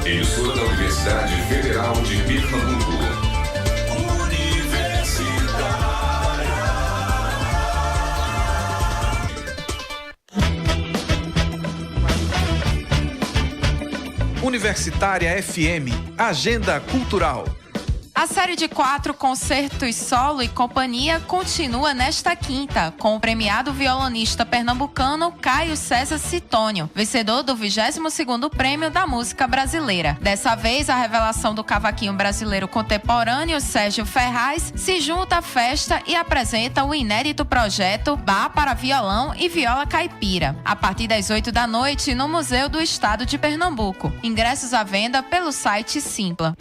Emissora da Universidade Federal de Pernambuco. Universitária FM, Agenda Cultural. A série de 4 concertos solo e companhia continua nesta quinta, com o premiado violonista pernambucano Caio César Citônio, vencedor do 22º Prêmio da Música Brasileira. Dessa vez, a revelação do cavaquinho brasileiro contemporâneo, Sérgio Ferraz, se junta à festa e apresenta o inédito projeto Bar para Violão e Viola Caipira, a partir das 8 da noite no Museu do Estado de Pernambuco. Ingressos à venda pelo site Simpla.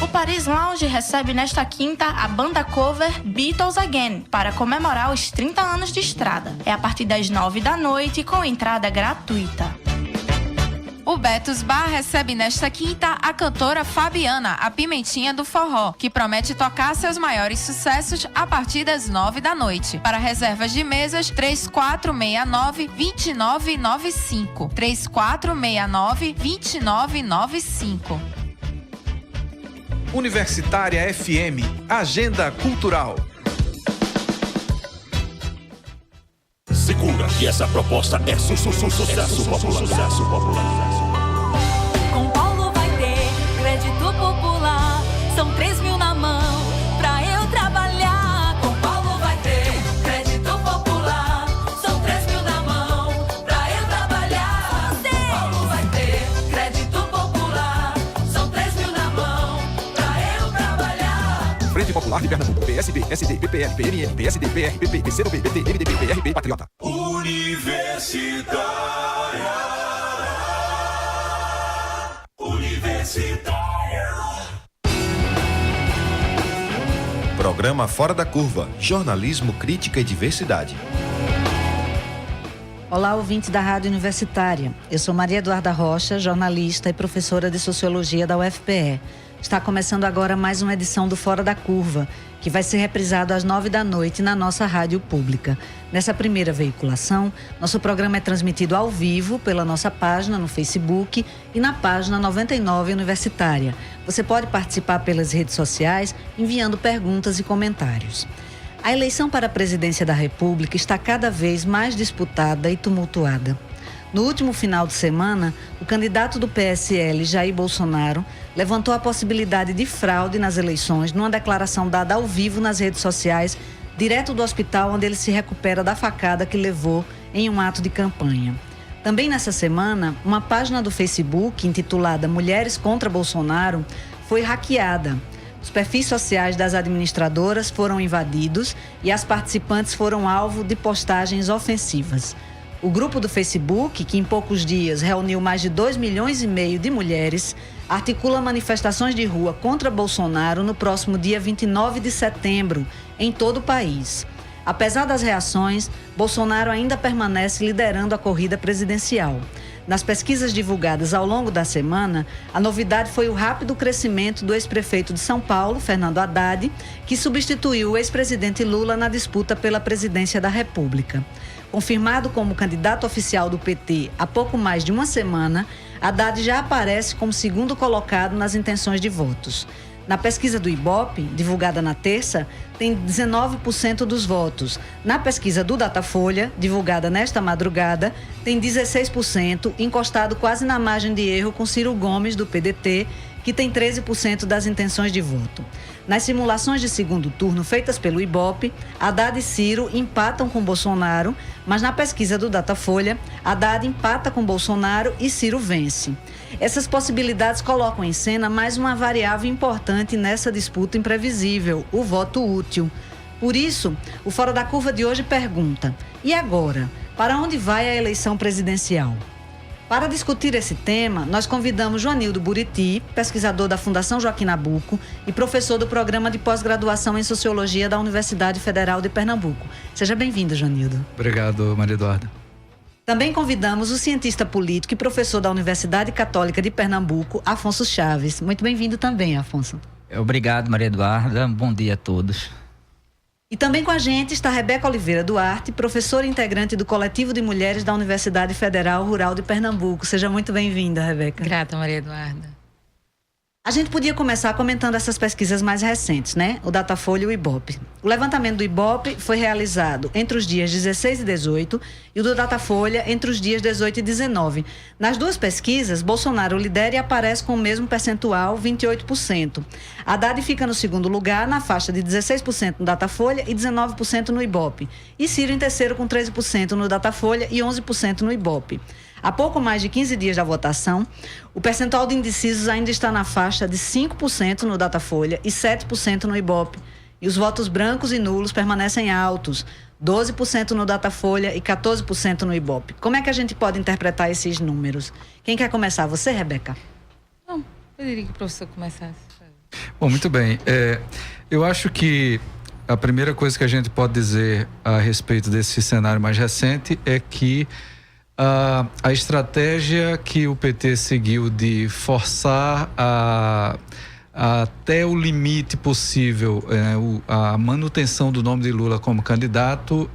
O Paris Lounge recebe nesta quinta a banda cover Beatles Again, para comemorar os 30 anos de estrada. É a partir das 9 da noite, com entrada gratuita. O Betos Bar recebe nesta quinta a cantora Fabiana, a Pimentinha do Forró, que promete tocar seus maiores sucessos a partir das 9 da noite. Para reservas de mesas, 3469-2995. 3469-2995. Universitária FM, Agenda Cultural. Segura que essa proposta é sucesso popular. Com Paulo vai ter crédito popular. São 3 mil na mão pra eu trabalhar. Com Paulo vai ter crédito popular. São 3 mil na mão pra eu trabalhar. Com Paulo vai ter crédito popular. São 3 mil na mão pra eu trabalhar. Frente Popular de Pernambuco, PSB, SD, PPL, PMN, PSD, PR, PP, PCdoB, PT, MDB, PRB, Patriota. Universitária. Programa Fora da Curva, jornalismo, crítica e diversidade. Olá, ouvintes da Rádio Universitária. Eu sou Maria Eduarda Rocha, jornalista e professora de Sociologia da UFPE. Está começando agora mais uma edição do Fora da Curva, que vai ser reprisado às 9 da noite na nossa rádio pública. Nessa primeira veiculação, nosso programa é transmitido ao vivo pela nossa página no Facebook e na página 99 Universitária. Você pode participar pelas redes sociais, enviando perguntas e comentários. A eleição para a presidência da República está cada vez mais disputada e tumultuada. No último final de semana, o candidato do PSL, Jair Bolsonaro, levantou a possibilidade de fraude nas eleições numa declaração dada ao vivo nas redes sociais, direto do hospital onde ele se recupera da facada que levou em um ato de campanha. Também nessa semana, uma página do Facebook intitulada Mulheres contra Bolsonaro foi hackeada. Os perfis sociais das administradoras foram invadidos e as participantes foram alvo de postagens ofensivas. O grupo do Facebook, que em poucos dias reuniu mais de 2,5 milhões de mulheres, articula manifestações de rua contra Bolsonaro no próximo dia 29 de setembro, em todo o país. Apesar das reações, Bolsonaro ainda permanece liderando a corrida presidencial. Nas pesquisas divulgadas ao longo da semana, a novidade foi o rápido crescimento do ex-prefeito de São Paulo, Fernando Haddad, que substituiu o ex-presidente Lula na disputa pela presidência da República. Confirmado como candidato oficial do PT há pouco mais de uma semana, Haddad já aparece como segundo colocado nas intenções de votos. Na pesquisa do Ibope, divulgada na terça, tem 19% dos votos. Na pesquisa do Datafolha, divulgada nesta madrugada, tem 16%, encostado quase na margem de erro com Ciro Gomes, do PDT, que tem 13% das intenções de voto. Nas simulações de segundo turno feitas pelo Ibope, Haddad e Ciro empatam com Bolsonaro, mas na pesquisa do Datafolha, Haddad empata com Bolsonaro e Ciro vence. Essas possibilidades colocam em cena mais uma variável importante nessa disputa imprevisível, o voto útil. Por isso, o Fora da Curva de hoje pergunta: e agora? Para onde vai a eleição presidencial? Para discutir esse tema, nós convidamos Joanildo Buriti, pesquisador da Fundação Joaquim Nabuco e professor do Programa de Pós-Graduação em Sociologia da Universidade Federal de Pernambuco. Seja bem-vindo, Joanildo. Obrigado, Maria Eduarda. Também convidamos o cientista político e professor da Universidade Católica de Pernambuco, Afonso Chaves. Muito bem-vindo também, Afonso. Obrigado, Maria Eduarda. Bom dia a todos. E também com a gente está Rebeca Oliveira Duarte, professora integrante do Coletivo de Mulheres da Universidade Federal Rural de Pernambuco. Seja muito bem-vinda, Rebeca. Grata, Maria Eduarda. A gente podia começar comentando essas pesquisas mais recentes, né? O Datafolha e o Ibope. O levantamento do Ibope foi realizado entre os dias 16 e 18 e o do Datafolha entre os dias 18 e 19. Nas duas pesquisas, Bolsonaro lidera e aparece com o mesmo percentual, 28%. Haddad fica no segundo lugar, na faixa de 16% no Datafolha e 19% no Ibope. E Ciro em terceiro com 13% no Datafolha e 11% no Ibope. Há pouco mais de 15 dias da votação, o percentual de indecisos ainda está na faixa de 5% no Datafolha e 7% no Ibope. E os votos brancos e nulos permanecem altos, 12% no Datafolha e 14% no Ibope. Como é que a gente pode interpretar esses números? Quem quer começar? Você, Rebeca? Não, eu diria que o professor começasse. Bom, muito bem. Eu acho que a primeira coisa que a gente pode dizer a respeito desse cenário mais recente é que a estratégia que o PT seguiu de forçar até o limite possível a manutenção do nome de Lula como candidato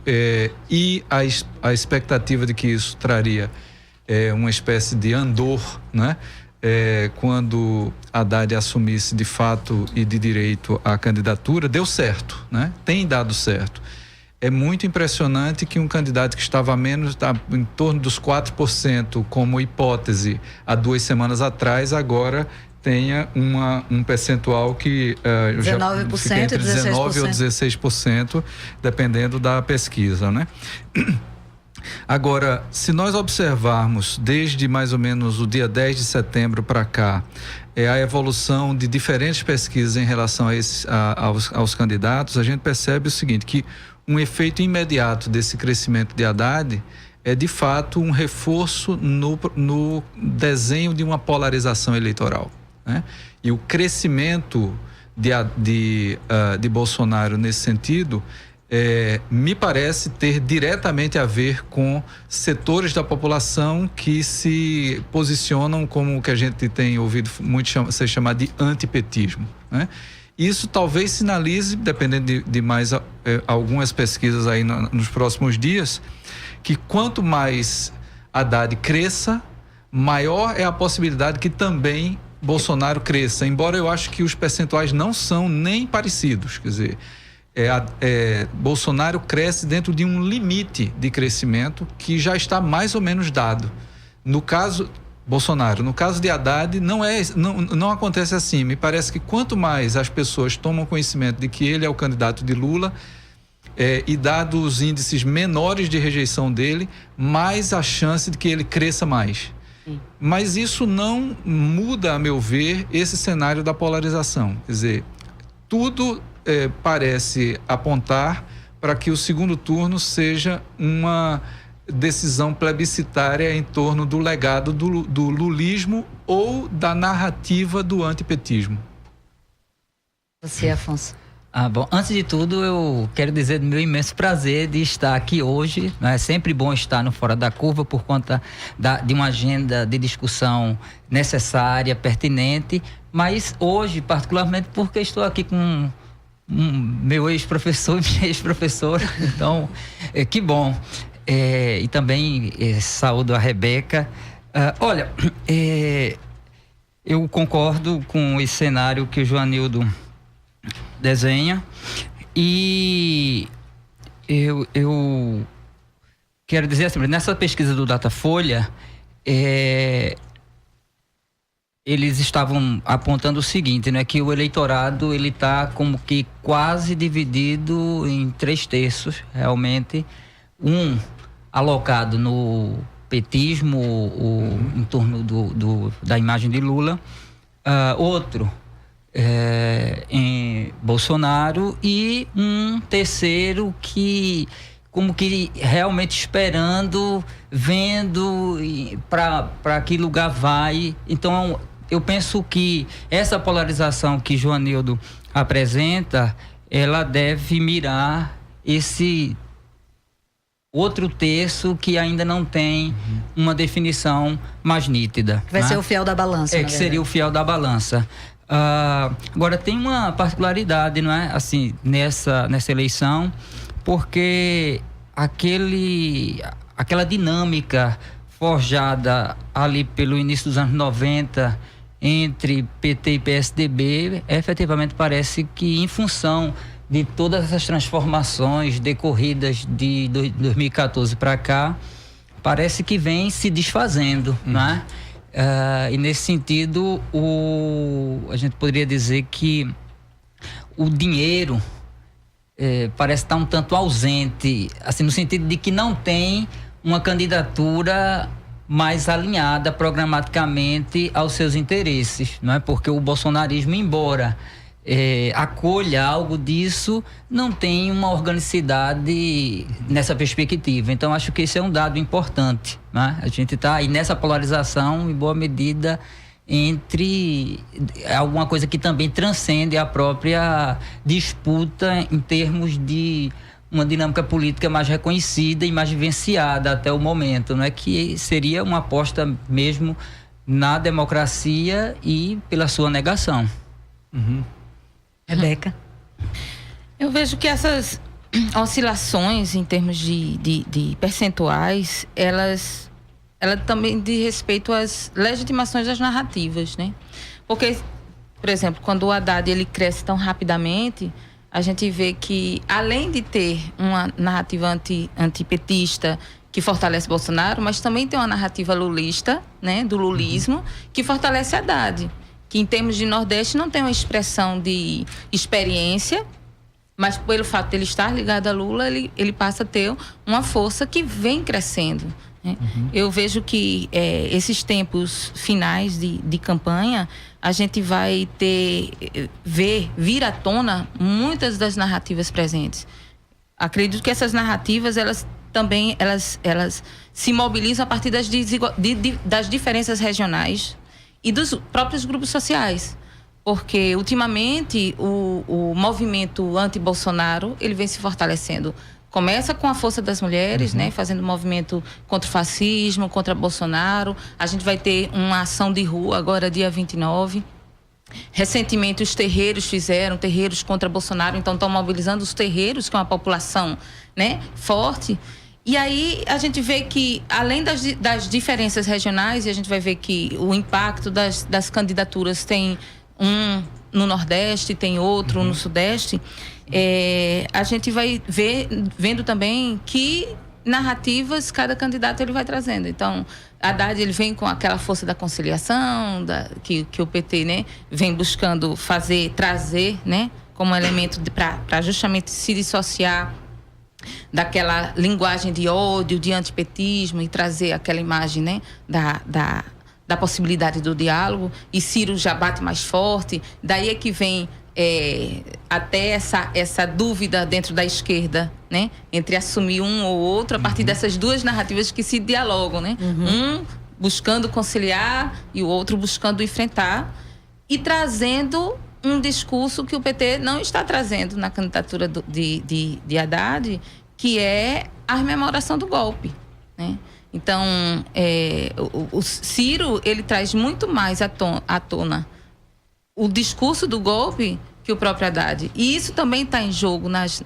e a expectativa de que isso traria uma espécie de andor, né? Quando Haddad assumisse de fato e de direito a candidatura, deu certo, né? Tem dado certo. É muito impressionante que um candidato que estava em torno dos 4% como hipótese há 2 semanas atrás, agora tenha um percentual que já fica entre 19% ou 16%, dependendo da pesquisa, né? Agora, se nós observarmos desde mais ou menos o dia 10 de setembro para cá, a evolução de diferentes pesquisas em relação aos candidatos, a gente percebe o seguinte, que um efeito imediato desse crescimento de Haddad é de fato um reforço no desenho de uma polarização eleitoral, né? E o crescimento de Bolsonaro nesse sentido me parece ter diretamente a ver com setores da população que se posicionam como o que a gente tem ouvido muito ser chamado de antipetismo, né? Isso talvez sinalize, dependendo de mais algumas pesquisas aí nos próximos dias, que quanto mais Haddad cresça, maior é a possibilidade que também Bolsonaro cresça, embora eu acho que os percentuais não são nem parecidos, quer dizer, Bolsonaro cresce dentro de um limite de crescimento que já está mais ou menos dado. No caso Bolsonaro, no caso de Haddad, não acontece assim. Me parece que quanto mais as pessoas tomam conhecimento de que ele é o candidato de Lula, e dados os índices menores de rejeição dele, mais a chance de que ele cresça mais. Mas isso não muda, a meu ver, esse cenário da polarização. Quer dizer, tudo parece apontar para que o segundo turno seja uma decisão plebiscitária em torno do legado do lulismo ou da narrativa do antipetismo. Você, Afonso. Bom, antes de tudo, eu quero dizer do meu imenso prazer de estar aqui hoje. É sempre bom estar no Fora da Curva por conta de uma agenda de discussão necessária, pertinente, mas hoje, particularmente, porque estou aqui com meu ex-professor e minha ex-professora, então, que bom. E também saúdo a Rebeca. Olha, eu concordo com esse cenário que o Joanildo desenha e eu quero dizer assim, nessa pesquisa do Datafolha, eles estavam apontando o seguinte, né, que o eleitorado ele está como que quase dividido em 3/3, realmente, alocado no petismo, em torno da imagem de Lula, outro em Bolsonaro e um terceiro que como que realmente esperando, vendo para que lugar vai. Então eu penso que essa polarização que Joanildo apresenta, ela deve mirar esse outro terço que ainda não tem uma definição mais nítida. Que vai ser o fiel da balança. Que seria o fiel da balança. Agora, tem uma particularidade, não é? Assim, nessa eleição, porque aquela dinâmica forjada ali pelo início dos anos 90 entre PT e PSDB, efetivamente parece que, em função de todas essas transformações decorridas de 2014 para cá, parece que vem se desfazendo, não é? E nesse sentido, a gente poderia dizer que o dinheiro parece estar um tanto ausente, assim, no sentido de que não tem uma candidatura mais alinhada programaticamente aos seus interesses, não é? Porque o bolsonarismo, embora acolha algo disso, não tem uma organicidade nessa perspectiva. Então, acho que esse é um dado importante, né? A gente está aí nessa polarização, em boa medida, entre alguma coisa que também transcende a própria disputa em termos de uma dinâmica política mais reconhecida e mais vivenciada até o momento, não é? Que seria uma aposta mesmo na democracia e pela sua negação. Rebeca? Eu vejo que essas oscilações em termos de percentuais, ela também diz respeito às legitimações das narrativas, né? Porque, por exemplo, quando o Haddad ele cresce tão rapidamente, a gente vê que, além de ter uma narrativa antipetista que fortalece Bolsonaro, mas também tem uma narrativa lulista, né, do lulismo, que fortalece Haddad, que em termos de Nordeste não tem uma expressão de experiência, mas pelo fato de ele estar ligado a Lula, ele passa a ter uma força que vem crescendo, né? Eu vejo que esses tempos finais de campanha, a gente vai vir à tona muitas das narrativas presentes. Acredito que essas narrativas, elas se mobilizam a partir das diferenças regionais e dos próprios grupos sociais. Porque, ultimamente, o movimento anti-Bolsonaro, ele vem se fortalecendo. Começa com a força das mulheres, né, fazendo movimento contra o fascismo, contra Bolsonaro. A gente vai ter uma ação de rua agora, dia 29. Recentemente, os terreiros fizeram terreiros contra Bolsonaro, então estão mobilizando os terreiros, que é uma população, né, forte. E aí a gente vê que, além das diferenças regionais, e a gente vai ver que o impacto das candidaturas tem um no Nordeste, tem outro no Sudeste, a gente vai vendo também que narrativas cada candidato ele vai trazendo. Então, Haddad ele vem com aquela força da conciliação, que o PT, né, vem buscando trazer, né, como elemento para justamente se dissociar daquela linguagem de ódio, de antipetismo, e trazer aquela imagem, né, da possibilidade do diálogo. E Ciro já bate mais forte. Daí é que vem até essa dúvida dentro da esquerda, né, entre assumir um ou outro a partir dessas duas narrativas que se dialogam, né? Um buscando conciliar e o outro buscando enfrentar, e trazendo um discurso que o PT não está trazendo na candidatura de Haddad, que é a rememoração do golpe, né? Então, o Ciro, ele traz muito mais à tona o discurso do golpe que o próprio Haddad. E isso também está em jogo nas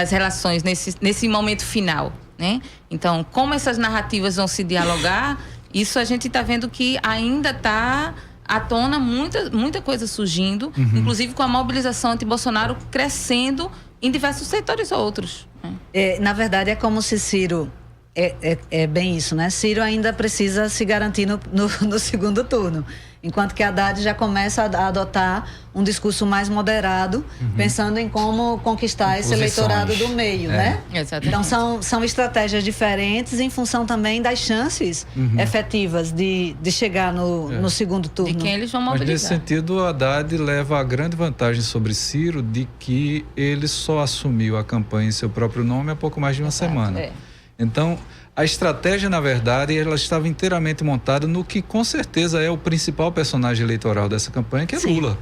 relações, nesse momento final, né? Então, como essas narrativas vão se dialogar, isso a gente está vendo que ainda está à tona muita coisa surgindo, inclusive com a mobilização anti-Bolsonaro crescendo em diversos setores outros, né? Na verdade, é como se Ciro... É bem isso, né? Ciro ainda precisa se garantir no segundo turno, enquanto que Haddad já começa a adotar um discurso mais moderado, pensando em como conquistar esse eleitorado do meio, né? Exatamente. Então são estratégias diferentes em função também das chances efetivas de chegar no segundo turno. De quem eles vão mobilizar. Mas nesse sentido, o Haddad leva a grande vantagem sobre Ciro de que ele só assumiu a campanha em seu próprio nome há pouco mais de uma semana. Então, a estratégia, na verdade, ela estava inteiramente montada no que com certeza é o principal personagem eleitoral dessa campanha, que é Lula,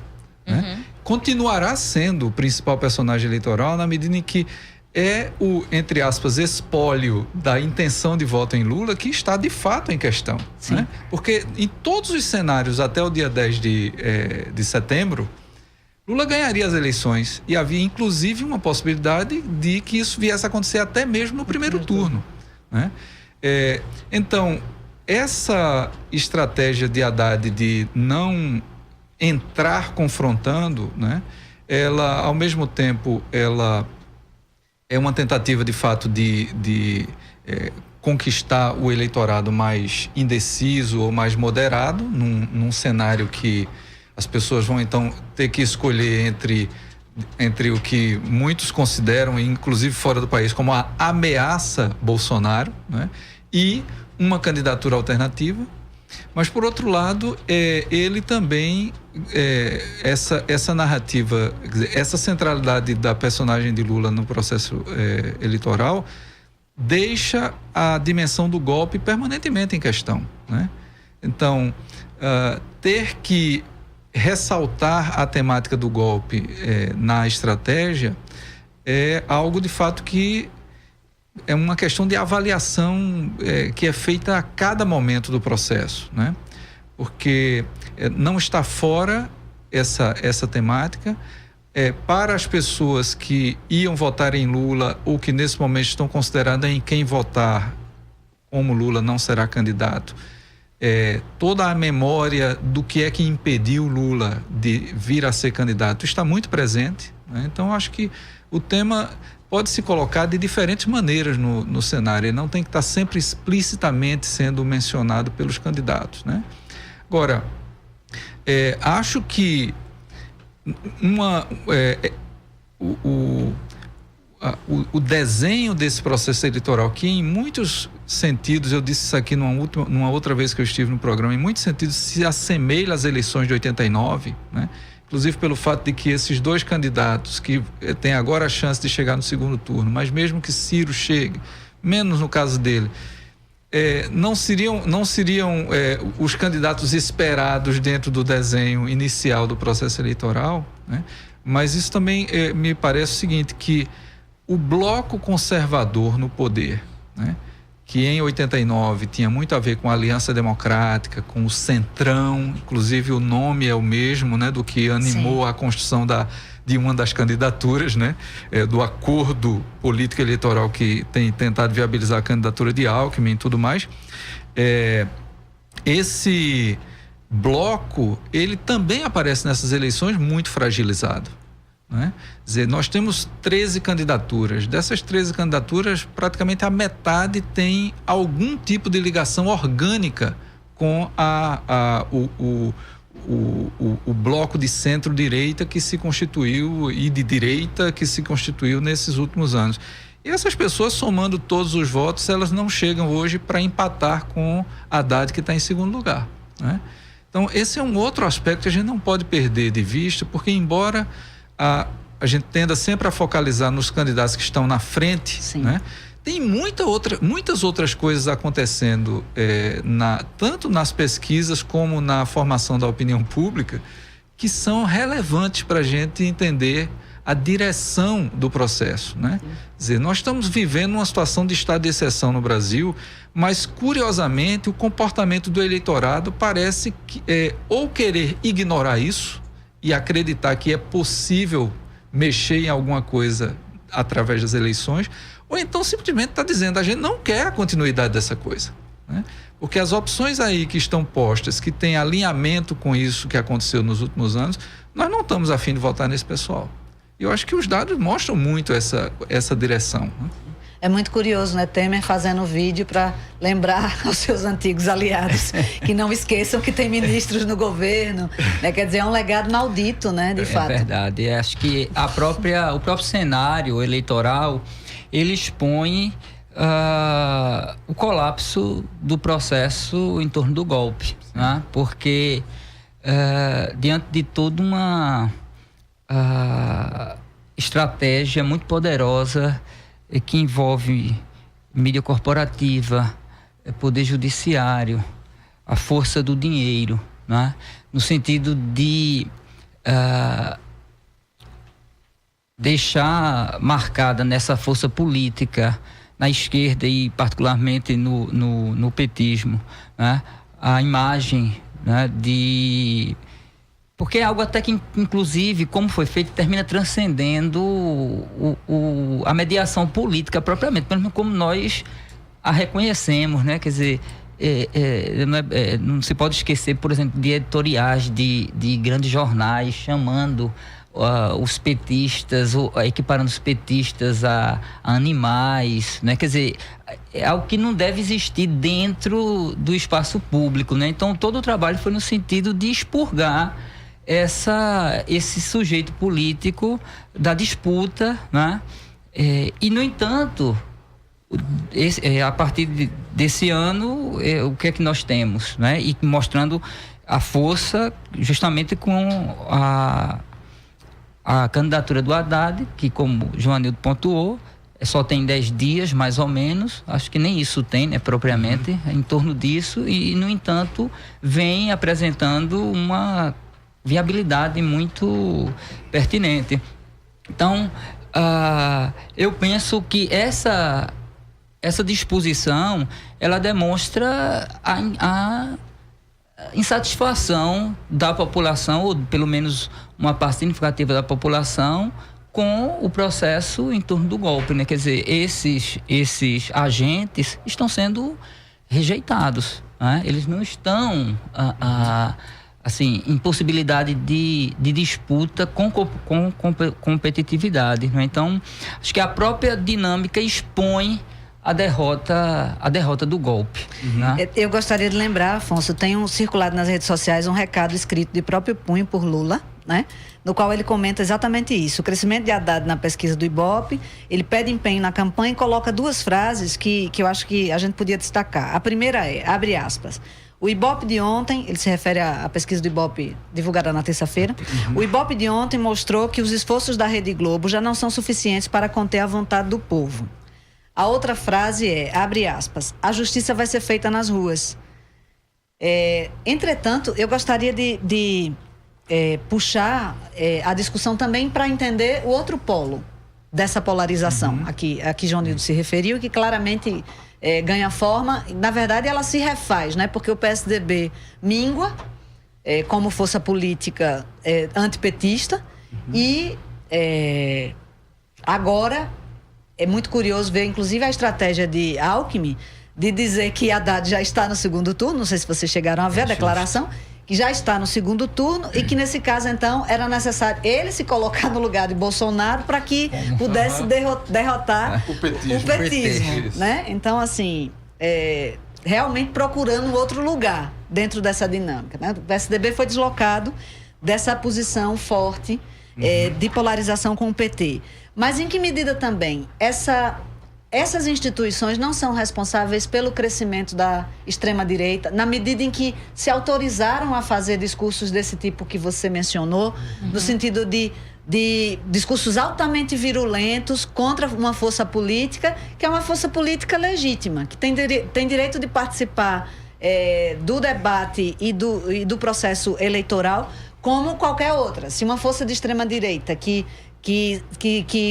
né? Continuará sendo o principal personagem eleitoral na medida em que é o, entre aspas, espólio da intenção de voto em Lula que está de fato em questão. Né? Porque em todos os cenários até o dia 10 de setembro, Lula ganharia as eleições e havia inclusive uma possibilidade de que isso viesse a acontecer até mesmo no primeiro turno. Né? Então, essa estratégia de Haddad de não entrar confrontando, né? Ela, ao mesmo tempo, ela é uma tentativa de fato de conquistar o eleitorado mais indeciso ou mais moderado num cenário que as pessoas vão então ter que escolher entre o que muitos consideram, inclusive fora do país, como a ameaça Bolsonaro, né? E uma candidatura alternativa. Mas, por outro lado, ele também, essa narrativa, essa centralidade da personagem de Lula no processo eleitoral deixa a dimensão do golpe permanentemente em questão, né? Então, ter que ressaltar a temática do golpe na estratégia é algo de fato que é uma questão de avaliação que é feita a cada momento do processo, né? Porque não está fora essa temática. Para as pessoas que iam votar em Lula ou que nesse momento estão considerando em quem votar, como Lula não será candidato, toda a memória do que é que impediu Lula de vir a ser candidato está muito presente, né? Então acho que o tema pode se colocar de diferentes maneiras no cenário, ele não tem que estar sempre explicitamente sendo mencionado pelos candidatos, né? Agora, acho que o desenho desse processo eleitoral, que em muitos sentidos, eu disse isso aqui numa outra vez que eu estive no programa, em muitos sentidos se assemelha às eleições de 89, né? Inclusive pelo fato de que esses dois candidatos que têm agora a chance de chegar no segundo turno, mas mesmo que Ciro chegue, menos no caso dele, não seriam os candidatos esperados dentro do desenho inicial do processo eleitoral, né? Mas isso também me parece o seguinte, que o bloco conservador no poder, né? Que em 89 tinha muito a ver com a Aliança Democrática, com o Centrão, inclusive o nome é o mesmo, né, do que animou a construção de uma das candidaturas, né, do acordo político eleitoral que tem tentado viabilizar a candidatura de Alckmin e tudo mais. Esse bloco, ele também aparece nessas eleições muito fragilizado, né? Quer dizer, nós temos 13 candidaturas. Dessas 13 candidaturas, praticamente a metade tem algum tipo de ligação orgânica com o bloco de centro-direita que se constituiu e de direita que se constituiu nesses últimos anos. E essas pessoas, somando todos os votos, elas não chegam hoje para empatar com Haddad, que está em segundo lugar, né? Então, esse é um outro aspecto que a gente não pode perder de vista, porque embora a gente tenda sempre a focalizar nos candidatos que estão na frente, né? Tem muitas outras coisas acontecendo, tanto nas pesquisas como na formação da opinião pública, que são relevantes para a gente entender a direção do processo, né? Quer dizer, nós estamos vivendo uma situação de estado de exceção no Brasil, mas curiosamente o comportamento do eleitorado parece que, ou querer ignorar isso e acreditar que é possível mexer em alguma coisa através das eleições, ou então simplesmente está dizendo, a gente não quer a continuidade dessa coisa, né? Porque as opções aí que estão postas, que têm alinhamento com isso que aconteceu nos últimos anos, nós não estamos a fim de votar nesse pessoal. E eu acho que os dados mostram muito essa direção, né? É muito curioso, né? Temer fazendo vídeo para lembrar aos seus antigos aliados que não esqueçam que tem ministros no governo, né? Quer dizer, é um legado maldito, né? De fato. É verdade. Acho que o próprio cenário eleitoral, ele expõe o colapso do processo em torno do golpe, né? Porque diante de toda uma estratégia muito poderosa que envolve mídia corporativa, poder judiciário, a força do dinheiro, né? No sentido de deixar marcada nessa força política, na esquerda e particularmente no petismo, né, a imagem, né, de... Porque é algo até que, inclusive, como foi feito, termina transcendendo a mediação política propriamente, pelo menos como nós a reconhecemos, né? Quer dizer, não se pode esquecer, por exemplo, de editoriais de grandes jornais chamando os petistas, equiparando os petistas a animais, né? Quer dizer, é algo que não deve existir dentro do espaço público, né? Então, todo o trabalho foi no sentido de expurgar esse sujeito político da disputa, né? E, no entanto, a partir desse ano, o que é que nós temos, né? E mostrando a força justamente com a candidatura do Haddad, que, como Joanildo pontuou, só tem 10 dias, mais ou menos, acho que nem isso tem, né, propriamente, em torno disso, e, no entanto, vem apresentando uma viabilidade muito pertinente. Então, eu penso que essa disposição, ela demonstra a insatisfação da população, ou pelo menos uma parte significativa da população, com o processo em torno do golpe, né? Quer dizer, esses agentes estão sendo rejeitados, né? Eles não estão assim, em possibilidade de disputa com competitividade, né? Então, acho que a própria dinâmica expõe a derrota do golpe. Né? Eu gostaria de lembrar, Afonso, tem circulado nas redes sociais um recado escrito de próprio punho por Lula, né? No qual ele comenta exatamente isso. O crescimento de Haddad na pesquisa do Ibope, ele pede empenho na campanha e coloca duas frases que eu acho que a gente podia destacar. A primeira é, abre aspas, o Ibope de ontem, ele se refere à pesquisa do Ibope divulgada na terça-feira, o Ibope de ontem mostrou que os esforços da Rede Globo já não são suficientes para conter a vontade do povo. A outra frase é, abre aspas, a justiça vai ser feita nas ruas. Entretanto, eu gostaria de puxar a discussão também para entender o outro polo dessa polarização a que Joanildo se referiu, que claramente ganha forma. Na verdade, ela se refaz, né? Porque o PSDB mingua como força política antipetista e agora é muito curioso ver, inclusive, a estratégia de Alckmin de dizer que Haddad já está no segundo turno. Não sei se vocês chegaram a ver a declaração, que já está no segundo turno e que, nesse caso, então, era necessário ele se colocar no lugar de Bolsonaro para que pudesse derrotar o petismo, né? Então, assim, realmente procurando um outro lugar dentro dessa dinâmica, né? O PSDB foi deslocado dessa posição forte de polarização com o PT. Mas em que medida também essas instituições não são responsáveis pelo crescimento da extrema-direita, na medida em que se autorizaram a fazer discursos desse tipo que você mencionou, no sentido de discursos altamente virulentos contra uma força política, que é uma força política legítima, que tem direito de participar do debate e do processo eleitoral como qualquer outra. Se uma força de extrema-direita que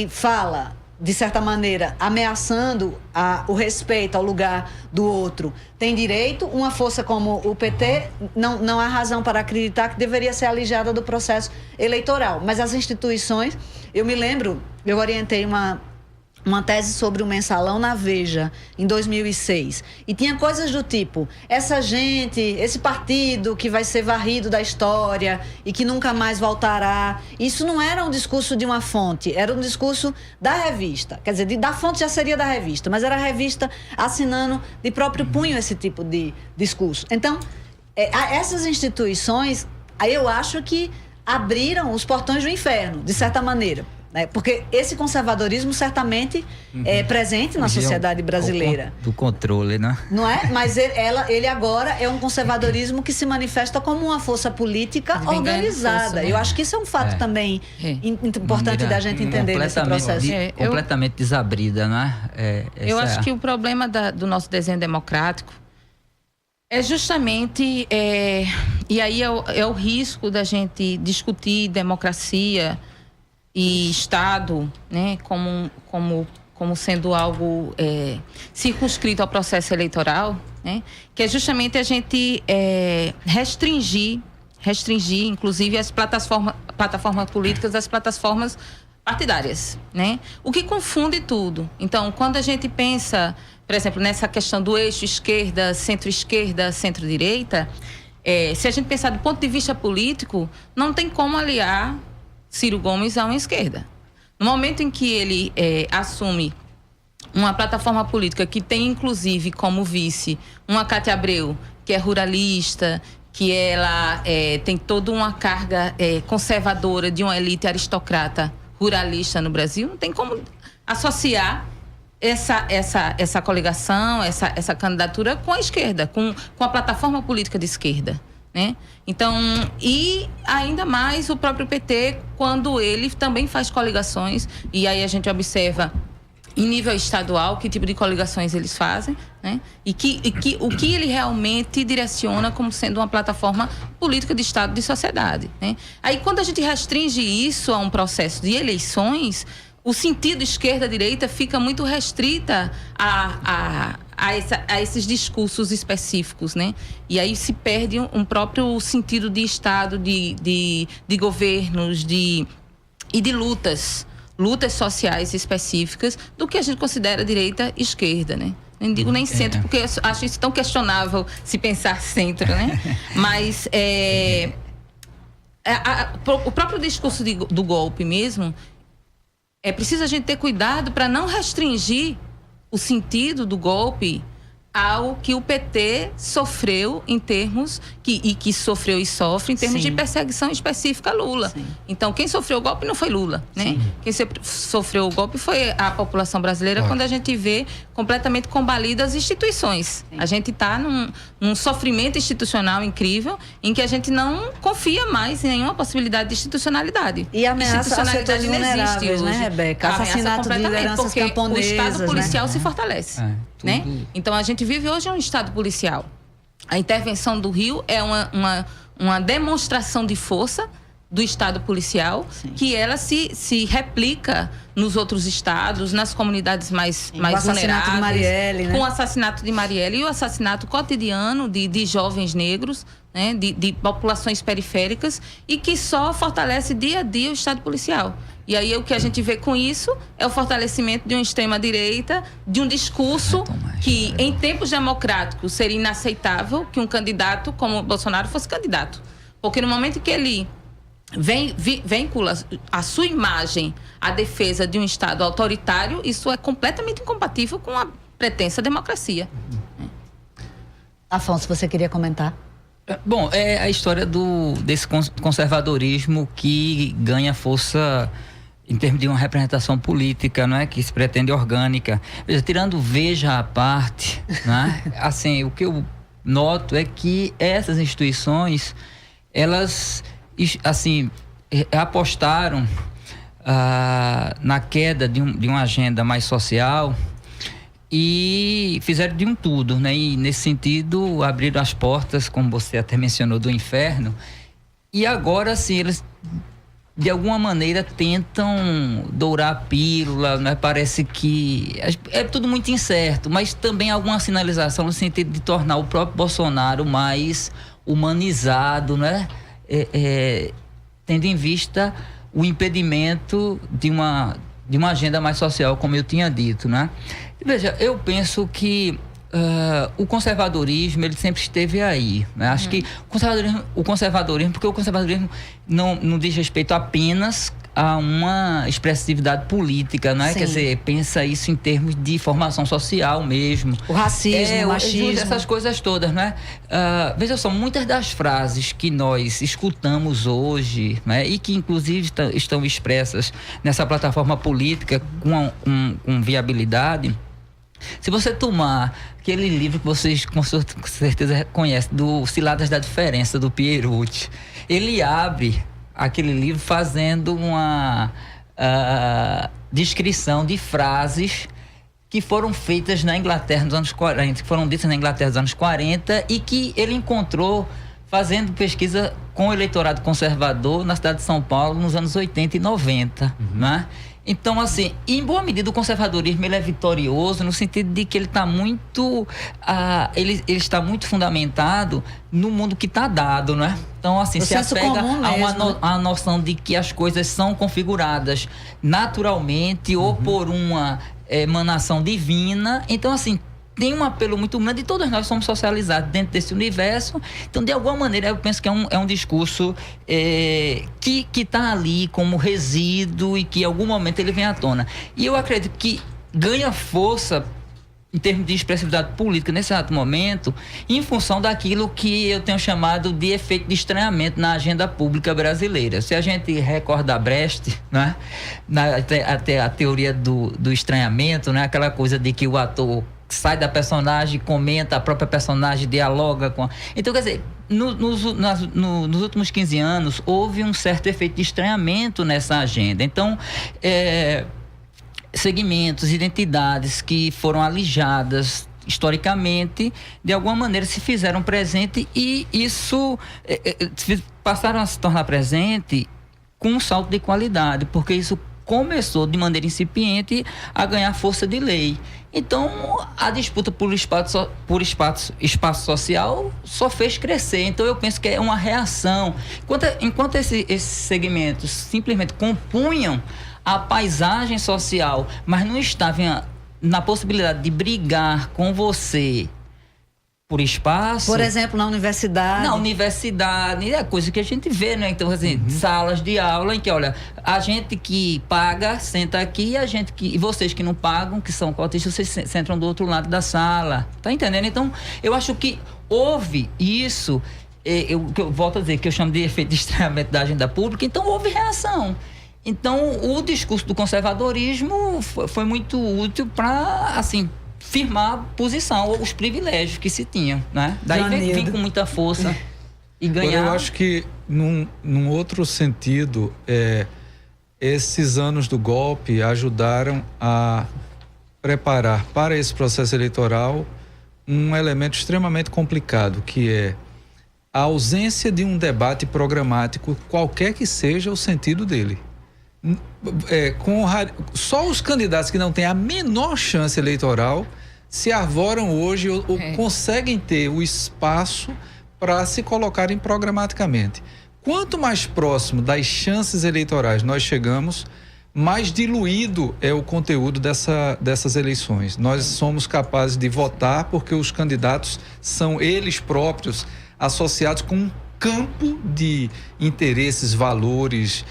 fala, de certa maneira, ameaçando o respeito ao lugar do outro, tem direito, uma força como o PT, não há razão para acreditar que deveria ser alijada do processo eleitoral. Mas as instituições, eu me lembro, eu orientei uma tese sobre o mensalão na Veja, em 2006. E tinha coisas do tipo, esse partido que vai ser varrido da história e que nunca mais voltará. Isso não era um discurso de uma fonte, era um discurso da revista. Quer dizer, da fonte já seria da revista, mas era a revista assinando de próprio punho esse tipo de discurso. Então, essas instituições, aí eu acho que abriram os portões do inferno, de certa maneira. Porque esse conservadorismo certamente é presente na sociedade brasileira. Do controle, né? Não é? Mas ele agora é um conservadorismo que se manifesta como uma força política organizada. Força, né? Eu acho que isso é um fato também importante da gente entender nesse processo. Completamente desabrida, né? Eu acho que o problema do nosso desenho democrático é justamente, e aí é o risco da gente discutir democracia e Estado, né, como sendo algo circunscrito ao processo eleitoral, né, que é justamente a gente restringir, inclusive, as plataformas políticas das plataformas partidárias, né? O que confunde tudo. Então, quando a gente pensa, por exemplo, nessa questão do eixo esquerda, centro-direita, se a gente pensar do ponto de vista político, não tem como aliar Ciro Gomes a uma esquerda. No momento em que ele assume uma plataforma política que tem, inclusive, como vice, uma Cátia Abreu, que é ruralista, que ela tem toda uma carga conservadora de uma elite aristocrata ruralista no Brasil, não tem como associar essa coligação, essa candidatura com a esquerda, com a plataforma política de esquerda, né? Então, e ainda mais o próprio PT, quando ele também faz coligações, e aí a gente observa em nível estadual que tipo de coligações eles fazem, né? E o que ele realmente direciona como sendo uma plataforma política de Estado, de sociedade, né? Aí, quando a gente restringe isso a um processo de eleições, o sentido esquerda-direita fica muito restrita a esses discursos específicos, né? E aí se perde um próprio sentido de Estado, de governos, e de lutas sociais específicas do que a gente considera direita e esquerda, né? Nem digo nem centro, porque eu acho isso tão questionável se pensar centro, né? Mas o próprio discurso do golpe mesmo, é preciso a gente ter cuidado para não restringir o sentido do golpe ao que o PT sofreu em termos que sofreu e sofre em termos de perseguição específica a Lula. Sim. Então, quem sofreu o golpe não foi Lula, né? Sim. Quem sofreu o golpe foi a população brasileira, quando a gente vê completamente combalidas as instituições. Sim. A gente está num sofrimento institucional incrível, em que a gente não confia mais em nenhuma possibilidade de institucionalidade. E ameaça a setores vulneráveis, né, Rebeca? Assassinato de lideranças camponesas, o Estado policial, né, se fortalece. Né? Então, a gente vive hoje um Estado policial. A intervenção do Rio é uma demonstração de força do Estado policial, sim, que ela se replica nos outros estados, nas comunidades mais vulneráveis. De Marielle, né? Com o assassinato de Marielle e o assassinato cotidiano de jovens negros, né? De populações periféricas, e que só fortalece dia a dia o Estado policial. E aí o que a gente vê com isso é o fortalecimento de uma extrema-direita, de um discurso que, em tempos democráticos, seria inaceitável que um candidato como Bolsonaro fosse candidato. Porque no momento que ele vincula a sua imagem à defesa de um Estado autoritário, isso é completamente incompatível com a pretensa democracia. Afonso, você queria comentar? Bom, é a história desse conservadorismo que ganha força em termos de uma representação política, não é? Que se pretende orgânica. Veja, tirando Veja à parte, né? Assim, o que eu noto é que essas instituições, elas, assim, apostaram na queda de uma agenda mais social e fizeram de um tudo, né? E nesse sentido abriram as portas, como você até mencionou, do inferno. E agora, assim, eles de alguma maneira tentam dourar a pílula, né? Parece que é tudo muito incerto, mas também alguma sinalização no sentido de tornar o próprio Bolsonaro mais humanizado, né? Tendo em vista o impedimento de uma agenda mais social, como eu tinha dito, né? Veja, eu penso que o conservadorismo, ele sempre esteve aí, né? Acho que o conservadorismo, porque o conservadorismo não diz respeito apenas a uma expressividade política, né? Quer dizer, pensa isso em termos de formação social mesmo. O racismo, o machismo. Essas coisas todas, né? Veja só, muitas das frases que nós escutamos hoje, né? E que inclusive estão expressas nessa plataforma política com viabilidade. Se você tomar aquele livro que vocês com certeza conhecem, do Ciladas da Diferença, do Pierucci, ele abre aquele livro fazendo uma descrição de frases que foram feitas na Inglaterra nos anos 40, que foram ditas na Inglaterra nos anos 40 e que ele encontrou fazendo pesquisa com o eleitorado conservador na cidade de São Paulo nos anos 80 e 90, né? Então, assim, em boa medida o conservadorismo ele é vitorioso no sentido de que ele está muito ele está muito fundamentado no mundo que está dado, né? Então, assim, se apega a uma noção de que as coisas são configuradas naturalmente ou por uma emanação divina. Então, assim, tem um apelo muito grande e todos nós somos socializados dentro desse universo. Então, de alguma maneira, eu penso que é um discurso que está ali como resíduo e que em algum momento ele vem à tona. E eu acredito que ganha força em termos de expressividade política nesse exato momento, em função daquilo que eu tenho chamado de efeito de estranhamento na agenda pública brasileira. Se a gente recordar Brecht, né, até a teoria do estranhamento, né, aquela coisa de que o ator sai da personagem, comenta, a própria personagem dialoga com... Então, quer dizer, nos últimos 15 anos, houve um certo efeito de estranhamento nessa agenda. Então, segmentos, identidades que foram alijadas historicamente, de alguma maneira se fizeram presente e isso passaram a se tornar presente com um salto de qualidade, porque isso começou de maneira incipiente a ganhar força de lei. Então, a disputa por espaço social só fez crescer. Então, eu penso que é uma reação. Enquanto esses segmentos simplesmente compunham a paisagem social, mas não estavam na possibilidade de brigar com você por espaço. Por exemplo, na universidade. Na universidade, é coisa que a gente vê, né? Então, assim, salas de aula em que, olha, a gente que paga senta aqui e vocês que não pagam, que são cotistas, vocês sentam do outro lado da sala. Tá entendendo? Então, eu acho que houve isso, eu volto a dizer que eu chamo de efeito de estranhamento da agenda pública, então houve reação. Então, o discurso do conservadorismo foi muito útil para, assim, firmar posição, os privilégios que se tinham, né? Daí vem com muita força e ganhar... Eu acho que, num outro sentido, esses anos do golpe ajudaram a preparar para esse processo eleitoral um elemento extremamente complicado, que é a ausência de um debate programático, qualquer que seja o sentido dele. Só os candidatos que não têm a menor chance eleitoral se arvoram hoje ou conseguem ter o espaço para se colocarem programaticamente. Quanto mais próximo das chances eleitorais nós chegamos, mais diluído é o conteúdo dessas eleições. Nós somos capazes de votar porque os candidatos são eles próprios associados com um campo de interesses, valores,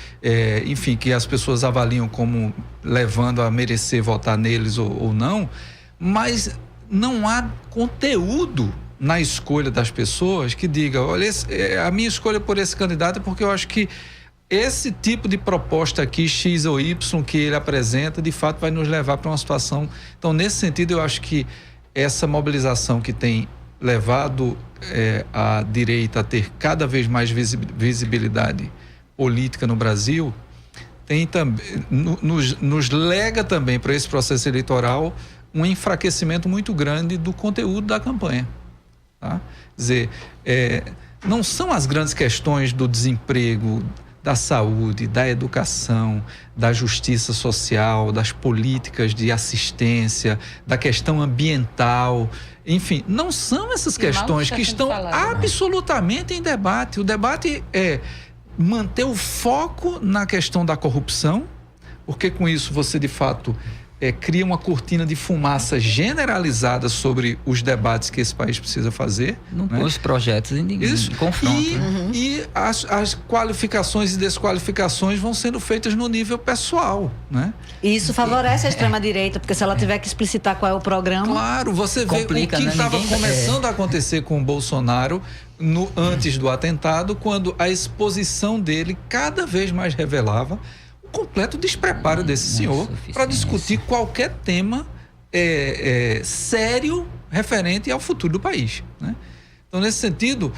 enfim, que as pessoas avaliam como levando a merecer votar neles ou não, mas não há conteúdo na escolha das pessoas que diga, olha, a minha escolha por esse candidato é porque eu acho que esse tipo de proposta aqui, X ou Y, que ele apresenta, de fato vai nos levar para uma situação. Então, nesse sentido, eu acho que essa mobilização que tem levado a direita a ter cada vez mais visibilidade política no Brasil, tem também, nos lega também para esse processo eleitoral um enfraquecimento muito grande do conteúdo da campanha. Tá? Quer dizer, não são as grandes questões do desemprego, da saúde, da educação, da justiça social, das políticas de assistência, da questão ambiental, enfim, não são essas questões que estão absolutamente em debate. O debate é manter o foco na questão da corrupção, porque com isso você de fato cria uma cortina de fumaça generalizada sobre os debates que esse país precisa fazer. Não põe os projetos em confronto. E as qualificações e desqualificações vão sendo feitas no nível pessoal, né? E isso favorece a extrema-direita, porque se ela tiver que explicitar qual é o programa... Claro, você vê o que estava começando a acontecer com o Bolsonaro antes do atentado, quando a exposição dele cada vez mais revelava completo despreparo desse senhor para discutir qualquer tema sério referente ao futuro do país, né? Então, nesse sentido,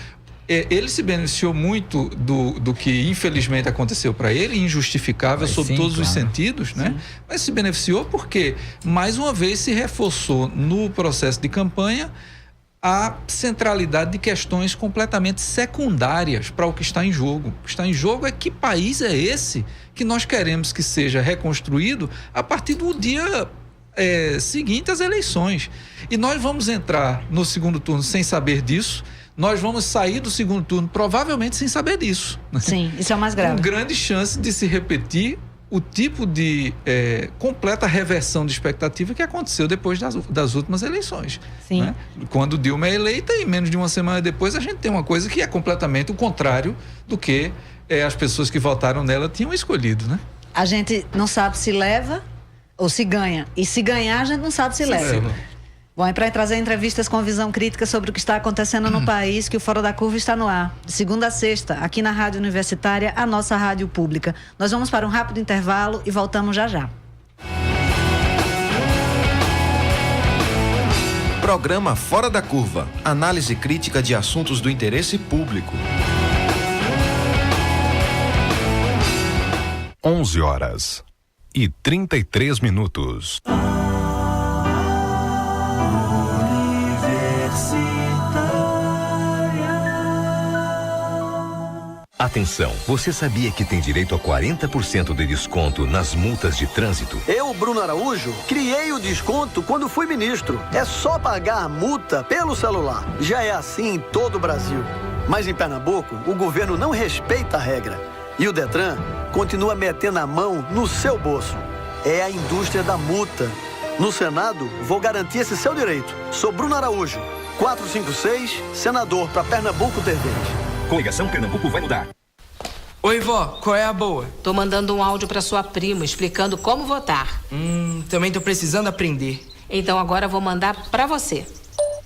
ele se beneficiou muito do que infelizmente aconteceu para ele, injustificável sob todos os sentidos, né? Mas se beneficiou porque mais uma vez se reforçou no processo de campanha a centralidade de questões completamente secundárias para o que está em jogo. O que está em jogo é que país é esse que nós queremos que seja reconstruído a partir do dia seguinte às eleições. E nós vamos entrar no segundo turno sem saber disso, nós vamos sair do segundo turno provavelmente sem saber disso. Sim, isso é o mais grave. Com grande chance de se repetir o tipo de completa reversão de expectativa que aconteceu depois das últimas eleições. Sim. Né? Quando Dilma é eleita e menos de uma semana depois a gente tem uma coisa que é completamente o contrário do que as pessoas que votaram nela tinham escolhido, né? A gente não sabe se leva ou se ganha. E se ganhar, a gente não sabe se leva. Bom, e para trazer entrevistas com visão crítica sobre o que está acontecendo no país, que o Fora da Curva está no ar. De segunda a sexta, aqui na Rádio Universitária, a nossa rádio pública. Nós vamos para um rápido intervalo e voltamos já já. Programa Fora da Curva. Análise crítica de assuntos do interesse público. 11h33. Atenção, você sabia que tem direito a 40% de desconto nas multas de trânsito? Eu, Bruno Araújo, criei o desconto quando fui ministro. É só pagar a multa pelo celular. Já é assim em todo o Brasil. Mas em Pernambuco, o governo não respeita a regra. E o Detran continua metendo a mão no seu bolso. É a indústria da multa. No Senado, vou garantir esse seu direito. Sou Bruno Araújo, 456, senador para Pernambuco ter vez. Coligação Pernambuco vai mudar. Oi, vó, qual é a boa? Tô mandando um áudio pra sua prima explicando como votar. Também tô precisando aprender. Então agora vou mandar pra você.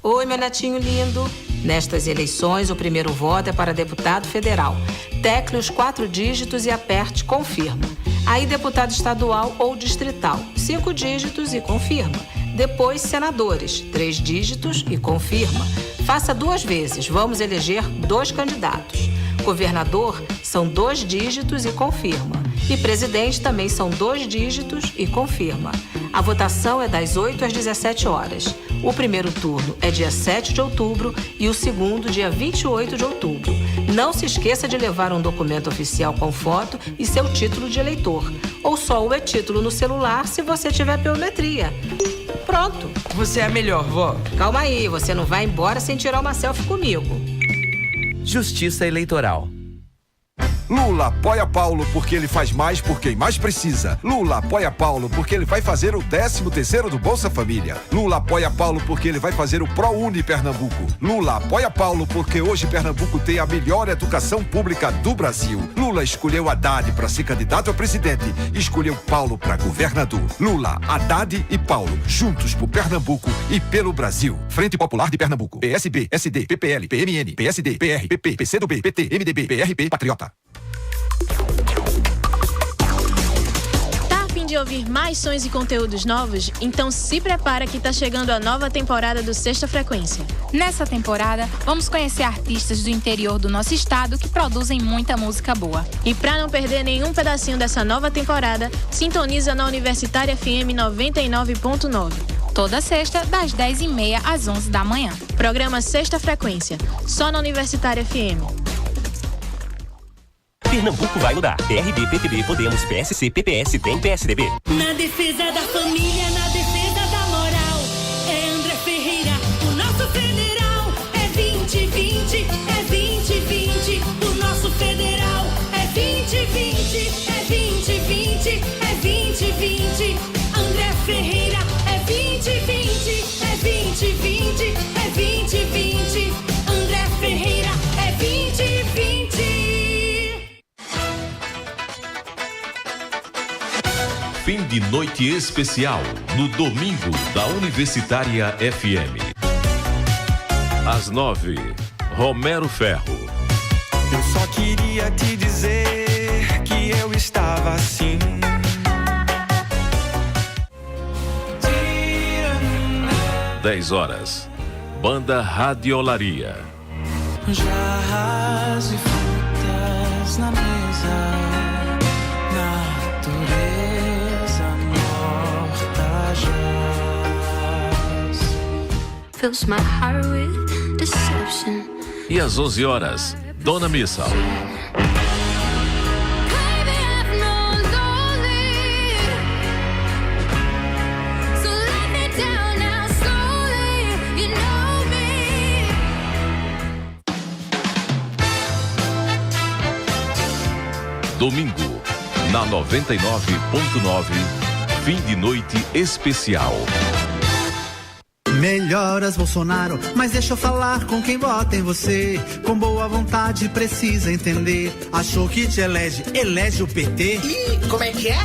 Oi, meu netinho lindo. Nestas eleições, o primeiro voto é para deputado federal. Tecle os 4 dígitos e aperte confirma. Aí deputado estadual ou distrital, 5 dígitos e confirma. Depois senadores, 3 dígitos e confirma. Faça 2 vezes, vamos eleger 2 candidatos. Governador são 2 dígitos e confirma. E presidente também são 2 dígitos e confirma. A votação é das 8 às 17 horas. O primeiro turno é dia 7 de outubro e o segundo dia 28 de outubro. Não se esqueça de levar um documento oficial com foto e seu título de eleitor. Ou só o e-título no celular se você tiver biometria. Pronto. Você é a melhor, vó. Calma aí, você não vai embora sem tirar uma selfie comigo. Justiça Eleitoral. Lula apoia Paulo porque ele faz mais por quem mais precisa. Lula apoia Paulo porque ele vai fazer o 13º do Bolsa Família. Lula apoia Paulo porque ele vai fazer o ProUni Pernambuco. Lula apoia Paulo porque hoje Pernambuco tem a melhor educação pública do Brasil. Lula escolheu Haddad para ser candidato a presidente e escolheu Paulo para governador. Lula, Haddad e Paulo, juntos por Pernambuco e pelo Brasil. Frente Popular de Pernambuco. PSB, SD, PPL, PMN, PSD, PR, PP, PCdoB, PT, MDB, PRP, Patriota. De ouvir mais sons e conteúdos novos? Então se prepara que tá chegando a nova temporada do Sexta Frequência. Nessa temporada, vamos conhecer artistas do interior do nosso estado que produzem muita música boa. E pra não perder nenhum pedacinho dessa nova temporada, sintoniza na Universitária FM 99.9. Toda sexta, das 10h30 às 11 da manhã. Programa Sexta Frequência, só na Universitária FM. Pernambuco vai mudar. PRB, PTB, Podemos, PSC, PPS, DEM, PSDB. Na defesa da família, na defesa da moral, é André Ferreira, o nosso federal. É 2020, é 2020, o nosso federal. É 2020, é 2020, é 2020. André Ferreira, é 2020, é 2020, é 2020. André Ferreira, é 2020. Fim de noite especial no domingo da Universitária FM. Às 9, Romero Ferro. Eu só queria te dizer que eu estava assim. 10 horas, Banda Radiolaria. Jarras e frutas na mesa, natureza morta jaz. fills my heart with deception. E às 11 horas, Dona Missal. Domingo, na 99.9, fim de noite especial. Melhoras Bolsonaro, mas deixa eu falar com quem vota em você. Com boa vontade precisa entender. Achou que te elege o PT? Ih, como é que é?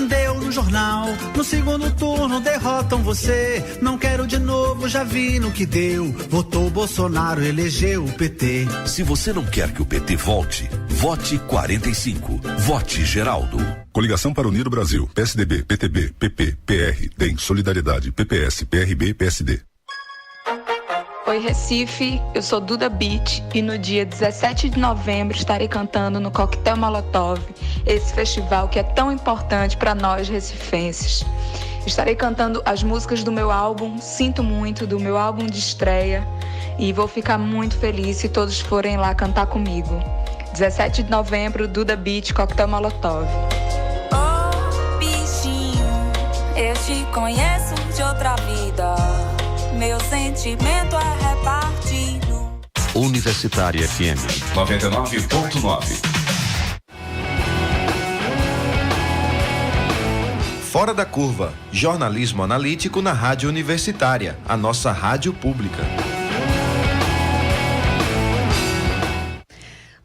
Deu no jornal, no segundo turno derrotam você. Não quero de novo, já vi no que deu. Votou Bolsonaro, elegeu o PT. Se você não quer que o PT volte, vote 45. Vote Geraldo. Coligação para unir o Brasil. PSDB, PTB, PP, PR, DEM, Solidariedade, PPS, PRB e PSD. Oi Recife, eu sou Duda Beat e no dia 17 de novembro estarei cantando no Coquetel Molotov, esse festival que é tão importante para nós recifenses. Estarei cantando as músicas do meu álbum Sinto Muito, do meu álbum de estreia, e vou ficar muito feliz se todos forem lá cantar comigo. 17 de novembro, Duda Beat, Coquetel Molotov. Oh, bichinho, eu te conheço de outra vida. Meu sentimento é repartido. Universitária FM 99.9. Fora da Curva, jornalismo analítico na Rádio Universitária, a nossa rádio pública.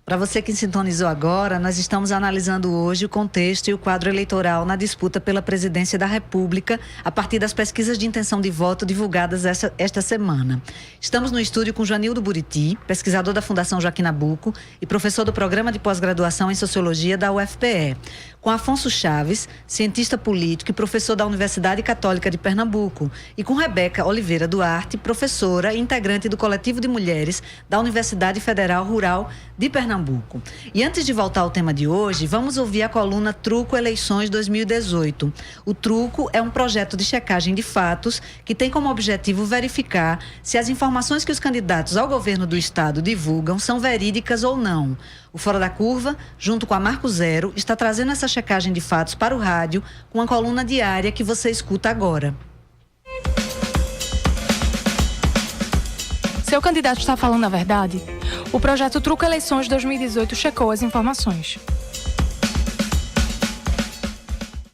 Para você que sintonizou agora, nós estamos analisando hoje o contexto e o quadro eleitoral na disputa pela presidência da República, a partir das pesquisas de intenção de voto divulgadas esta semana. Estamos no estúdio com Joanildo Buriti, pesquisador da Fundação Joaquim Nabuco e professor do Programa de Pós-Graduação em Sociologia da UFPE, com Afonso Chaves, cientista político e professor da Universidade Católica de Pernambuco, e com Rebeca Oliveira Duarte, professora e integrante do Coletivo de Mulheres da Universidade Federal Rural de Pernambuco. E antes de voltar ao tema de hoje, vamos ouvir a coluna Truco Eleições 2018. O Truco é um projeto de checagem de fatos que tem como objetivo verificar se as informações que os candidatos ao governo do estado divulgam são verídicas ou não. O Fora da Curva, junto com a Marco Zero, está trazendo essa checagem de fatos para o rádio com a coluna diária que você escuta agora. Seu candidato está falando a verdade? O projeto Truco Eleições 2018 checou as informações.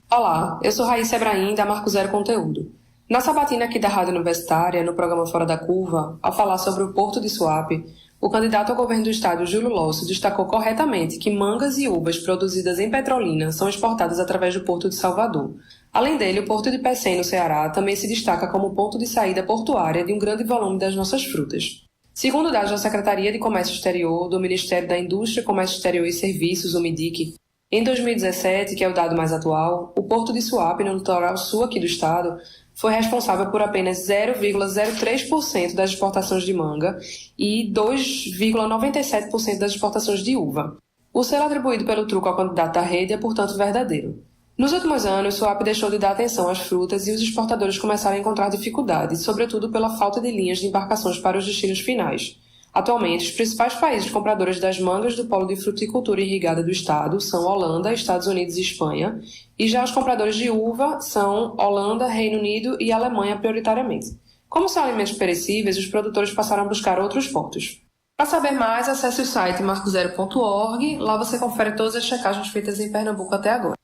Olá, eu sou Raíssa Ebrahim, da Marco Zero Conteúdo. Na sabatina aqui da Rádio Universitária, no programa Fora da Curva, ao falar sobre o Porto de Suape, o candidato ao governo do estado, Júlio Lócio, destacou corretamente que mangas e uvas produzidas em Petrolina são exportadas através do Porto de Salvador. Além dele, o Porto de Pecém, no Ceará, também se destaca como ponto de saída portuária de um grande volume das nossas frutas. Segundo dados da Secretaria de Comércio Exterior, do Ministério da Indústria, Comércio Exterior e Serviços, o MIDIC, em 2017, que é o dado mais atual, o Porto de Suape, no litoral sul aqui do estado, foi responsável por apenas 0,03% das exportações de manga e 2,97% das exportações de uva. O selo atribuído pelo truco ao candidato da rede é, portanto, verdadeiro. Nos últimos anos, Suape deixou de dar atenção às frutas e os exportadores começaram a encontrar dificuldades, sobretudo pela falta de linhas de embarcações para os destinos finais. Atualmente, os principais países compradores das mangas do polo de fruticultura irrigada do estado são Holanda, Estados Unidos e Espanha, e já os compradores de uva são Holanda, Reino Unido e Alemanha prioritariamente. Como são alimentos perecíveis, os produtores passaram a buscar outros portos. Para saber mais, acesse o site marcozero.org, lá você confere todas as checagens feitas em Pernambuco até agora.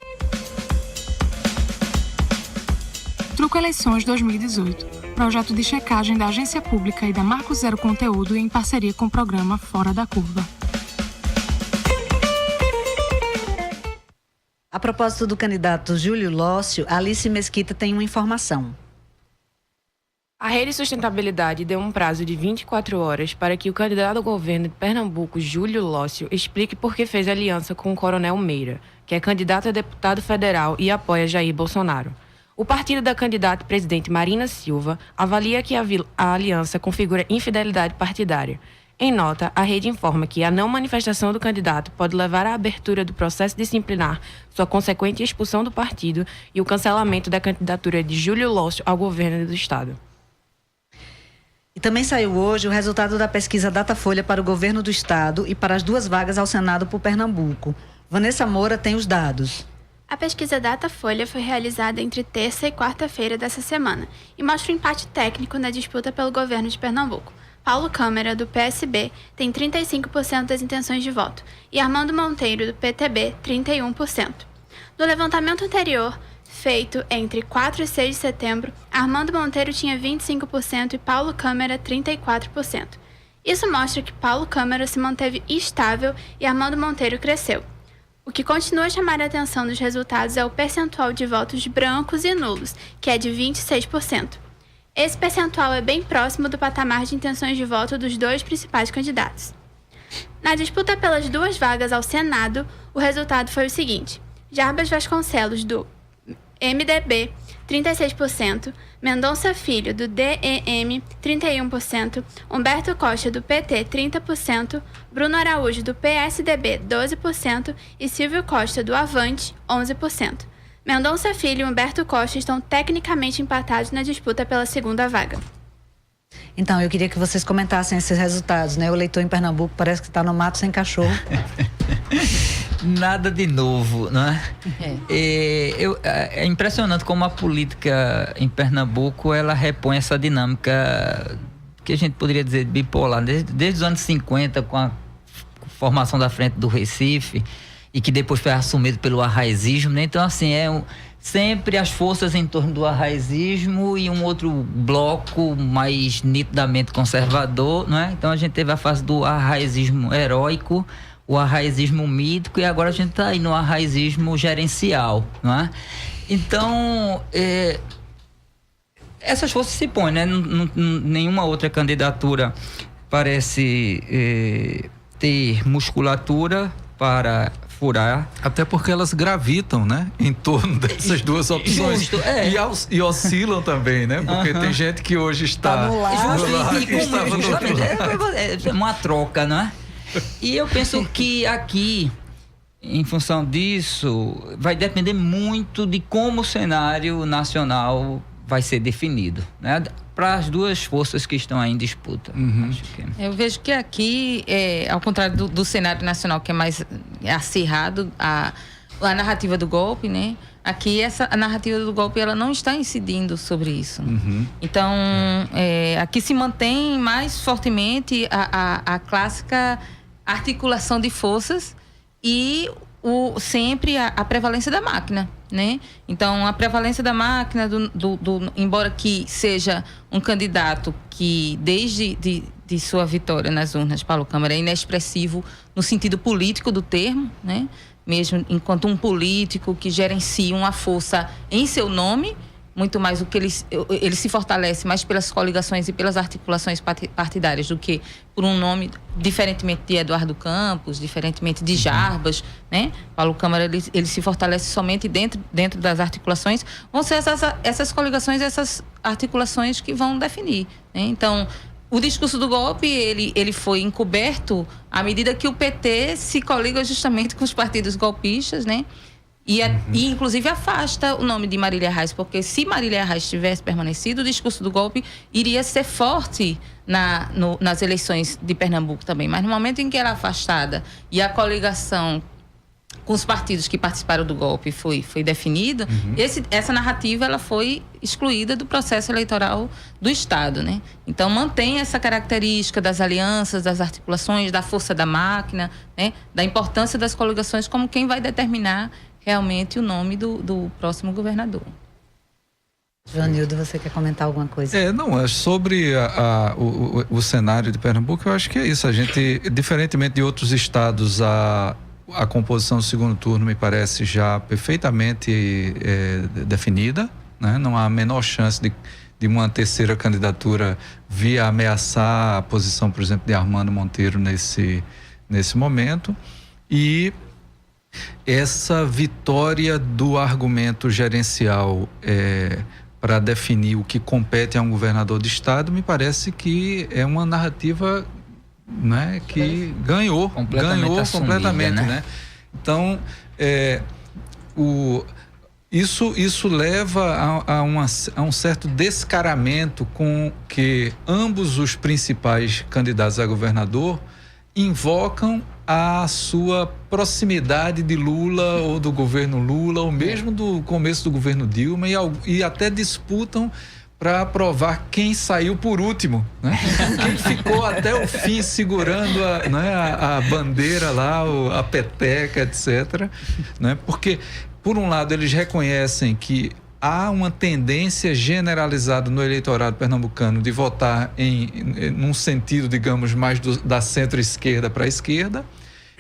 Truco Eleições 2018. Projeto de checagem da Agência Pública e da Marco Zero Conteúdo em parceria com o programa Fora da Curva. A propósito do candidato Júlio Lócio, Alice Mesquita tem uma informação. A Rede Sustentabilidade deu um prazo de 24 horas para que o candidato ao governo de Pernambuco, Júlio Lócio, explique por que fez aliança com o Coronel Meira, que é candidato a deputado federal e apoia Jair Bolsonaro. O partido da candidata presidente Marina Silva avalia que a aliança configura infidelidade partidária. Em nota, a rede informa que a não manifestação do candidato pode levar à abertura do processo disciplinar, sua consequente expulsão do partido e o cancelamento da candidatura de Júlio Lócio ao governo do estado. E também saiu hoje o resultado da pesquisa Datafolha para o governo do estado e para as 2 vagas ao Senado por Pernambuco. Vanessa Moura tem os dados. A pesquisa Datafolha foi realizada entre terça e quarta-feira dessa semana e mostra um empate técnico na disputa pelo governo de Pernambuco. Paulo Câmara, do PSB, tem 35% das intenções de voto e Armando Monteiro, do PTB, 31%. No levantamento anterior, feito entre 4 e 6 de setembro, Armando Monteiro tinha 25% e Paulo Câmara 34%. Isso mostra que Paulo Câmara se manteve estável e Armando Monteiro cresceu. O que continua a chamar a atenção dos resultados é o percentual de votos brancos e nulos, que é de 26%. Esse percentual é bem próximo do patamar de intenções de voto dos 2 principais candidatos. Na disputa pelas 2 vagas ao Senado, o resultado foi o seguinte: Jarbas Vasconcelos, do MDB, 36%, Mendonça Filho, do DEM, 31%, Humberto Costa, do PT, 30%, Bruno Araújo, do PSDB, 12% e Silvio Costa, do Avante, 11%. Mendonça Filho e Humberto Costa estão tecnicamente empatados na disputa pela 2ª vaga. Então, eu queria que vocês comentassem esses resultados, né? O eleitor em Pernambuco parece que está no mato sem cachorro. Nada de novo, né? É impressionante como a política em Pernambuco, ela repõe essa dinâmica que a gente poderia dizer bipolar. Desde os anos 50, com a formação da Frente do Recife, e que depois foi assumido pelo arraizismo, né? Então, assim, sempre as forças em torno do arraizismo e um outro bloco mais nitidamente conservador, não é? Então a gente teve a fase do arraizismo heróico, o arraizismo mítico, e agora a gente está aí no arraizismo gerencial, não é? Então, essas forças se põem, né? Nenhuma outra candidatura parece ter musculatura para furar. Até porque elas gravitam, né? Em torno dessas 2 opções. Justo, e oscilam também, né? Porque tem gente que hoje está no lado que estava do outro lado. É uma troca, não é? E eu penso que aqui, em função disso, vai depender muito de como o cenário nacional vai ser definido, né? Para as 2 forças que estão aí em disputa. Acho que... Eu vejo que aqui, ao contrário do cenário nacional, que é mais acirrado, a narrativa do golpe, né? Aqui, a narrativa do golpe, ela não está incidindo sobre isso. Então, aqui se mantém mais fortemente a clássica articulação de forças e sempre a prevalência da máquina, né? Então, a prevalência da máquina, embora que seja um candidato que, desde de sua vitória nas urnas, Paulo Câmara, é inexpressivo no sentido político do termo, né? Mesmo enquanto um político que gerencia uma força em seu nome, muito mais do que ele se fortalece mais pelas coligações e pelas articulações partidárias do que por um nome, diferentemente de Eduardo Campos, diferentemente de Jarbas, né? Paulo Câmara, ele se fortalece somente dentro das articulações. Vão ser essas coligações, essas articulações que vão definir, né? Então, o discurso do golpe, ele foi encoberto à medida que o PT se coliga justamente com os partidos golpistas, né? E inclusive afasta o nome de Marília Reis, porque se Marília Reis tivesse permanecido, o discurso do golpe iria ser forte nas eleições de Pernambuco também. Mas no momento em que ela é afastada e a coligação com os partidos que participaram do golpe foi definida, essa narrativa ela foi excluída do processo eleitoral do Estado, né? Então mantém essa característica das alianças, das articulações, da força da máquina, né? Da importância das coligações como quem vai determinar realmente o nome do próximo governador. Joanildo, você quer comentar alguma coisa? Sobre o cenário de Pernambuco, eu acho que é isso. A gente, diferentemente de outros estados, a composição do segundo turno me parece já perfeitamente definida, né? Não há a menor chance de uma terceira candidatura vir a ameaçar a posição, por exemplo, de Armando Monteiro nesse momento. E essa vitória do argumento gerencial para definir o que compete a um governador de estado, me parece que é uma narrativa, né, que ganhou completamente, né? Então, Isso leva a um certo descaramento com que ambos os principais candidatos a governador invocam a sua proximidade de Lula ou do governo Lula, ou mesmo do começo do governo Dilma, e até disputam para provar quem saiu por último, né? Quem ficou até o fim segurando a bandeira lá, a peteca, etc. Né? Porque, por um lado, eles reconhecem que há uma tendência generalizada no eleitorado pernambucano de votar num sentido, digamos, mais da centro-esquerda para a esquerda,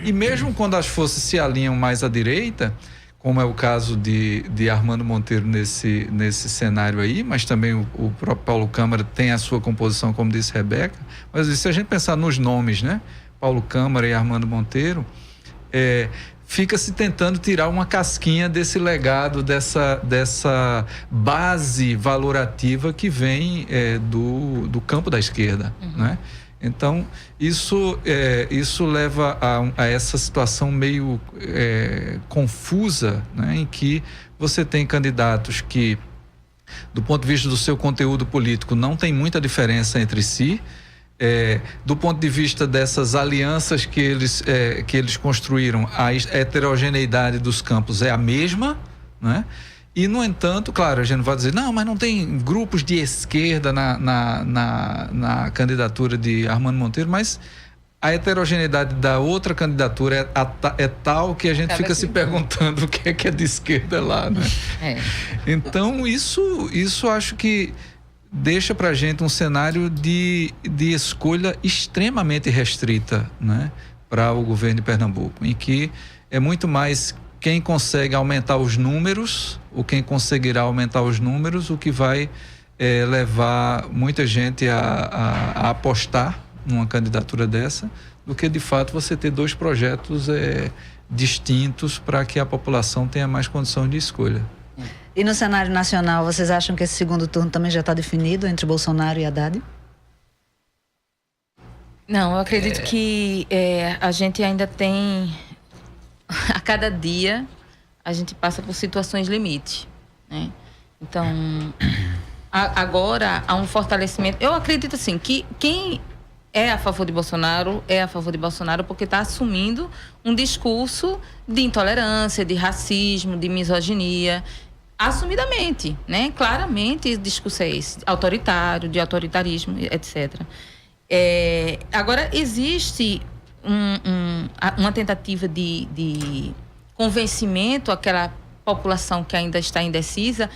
e mesmo quando as forças se alinham mais à direita, como é o caso de Armando Monteiro nesse cenário aí, mas também o próprio Paulo Câmara tem a sua composição, como disse Rebeca. Mas se a gente pensar nos nomes, né? Paulo Câmara e Armando Monteiro, fica se tentando tirar uma casquinha desse legado, dessa base valorativa que vem do campo da esquerda, né? Então, isso leva a essa situação meio confusa, né? Em que você tem candidatos que, do ponto de vista do seu conteúdo político, não tem muita diferença entre si. Do ponto de vista dessas alianças que eles construíram, a heterogeneidade dos campos é a mesma, né? E, no entanto, claro, a gente vai dizer, não, mas não tem grupos de esquerda na candidatura de Armando Monteiro, mas a heterogeneidade da outra candidatura é tal que a gente fica se perguntando o que é de esquerda lá, né? Então, isso acho que deixa pra gente um cenário de escolha extremamente restrita, né, para o governo de Pernambuco, em que é muito mais quem consegue aumentar os números, ou quem conseguirá aumentar os números, o que vai levar muita gente a apostar numa candidatura dessa, do que de fato você ter dois projetos distintos para que a população tenha mais condição de escolha. E no cenário nacional, vocês acham que esse segundo turno também já está definido entre Bolsonaro e Haddad? Não, eu acredito que a gente ainda tem, a cada dia, a gente passa por situações limite, né? Então, agora há um fortalecimento. Eu acredito assim, que quem é a favor de Bolsonaro porque está assumindo um discurso de intolerância, de racismo, de misoginia, assumidamente, né? Claramente o discurso é esse, autoritário, de autoritarismo, etc. Agora, existe uma tentativa de convencimento àquela população que ainda está indecisa,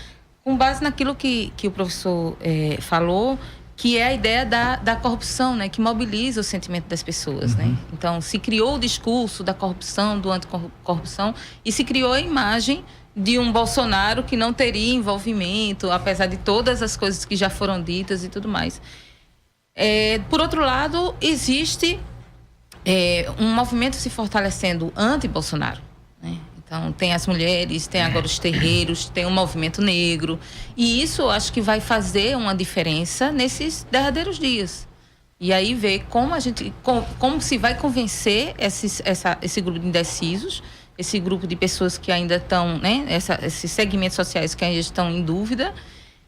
com base naquilo que o professor falou, que é a ideia da corrupção, né? Que mobiliza o sentimento das pessoas, né? Então, se criou o discurso da corrupção, do anticorrupção, e se criou a imagem de um Bolsonaro que não teria envolvimento, apesar de todas as coisas que já foram ditas e tudo mais. Por outro lado, existe um movimento se fortalecendo anti-Bolsonaro, né? Então, tem as mulheres, tem agora os terreiros, tem o movimento negro. E isso eu acho que vai fazer uma diferença nesses derradeiros dias. E aí ver como se vai convencer esse grupo de indecisos, esse grupo de pessoas que ainda estão, né, esses segmentos sociais que ainda estão em dúvida.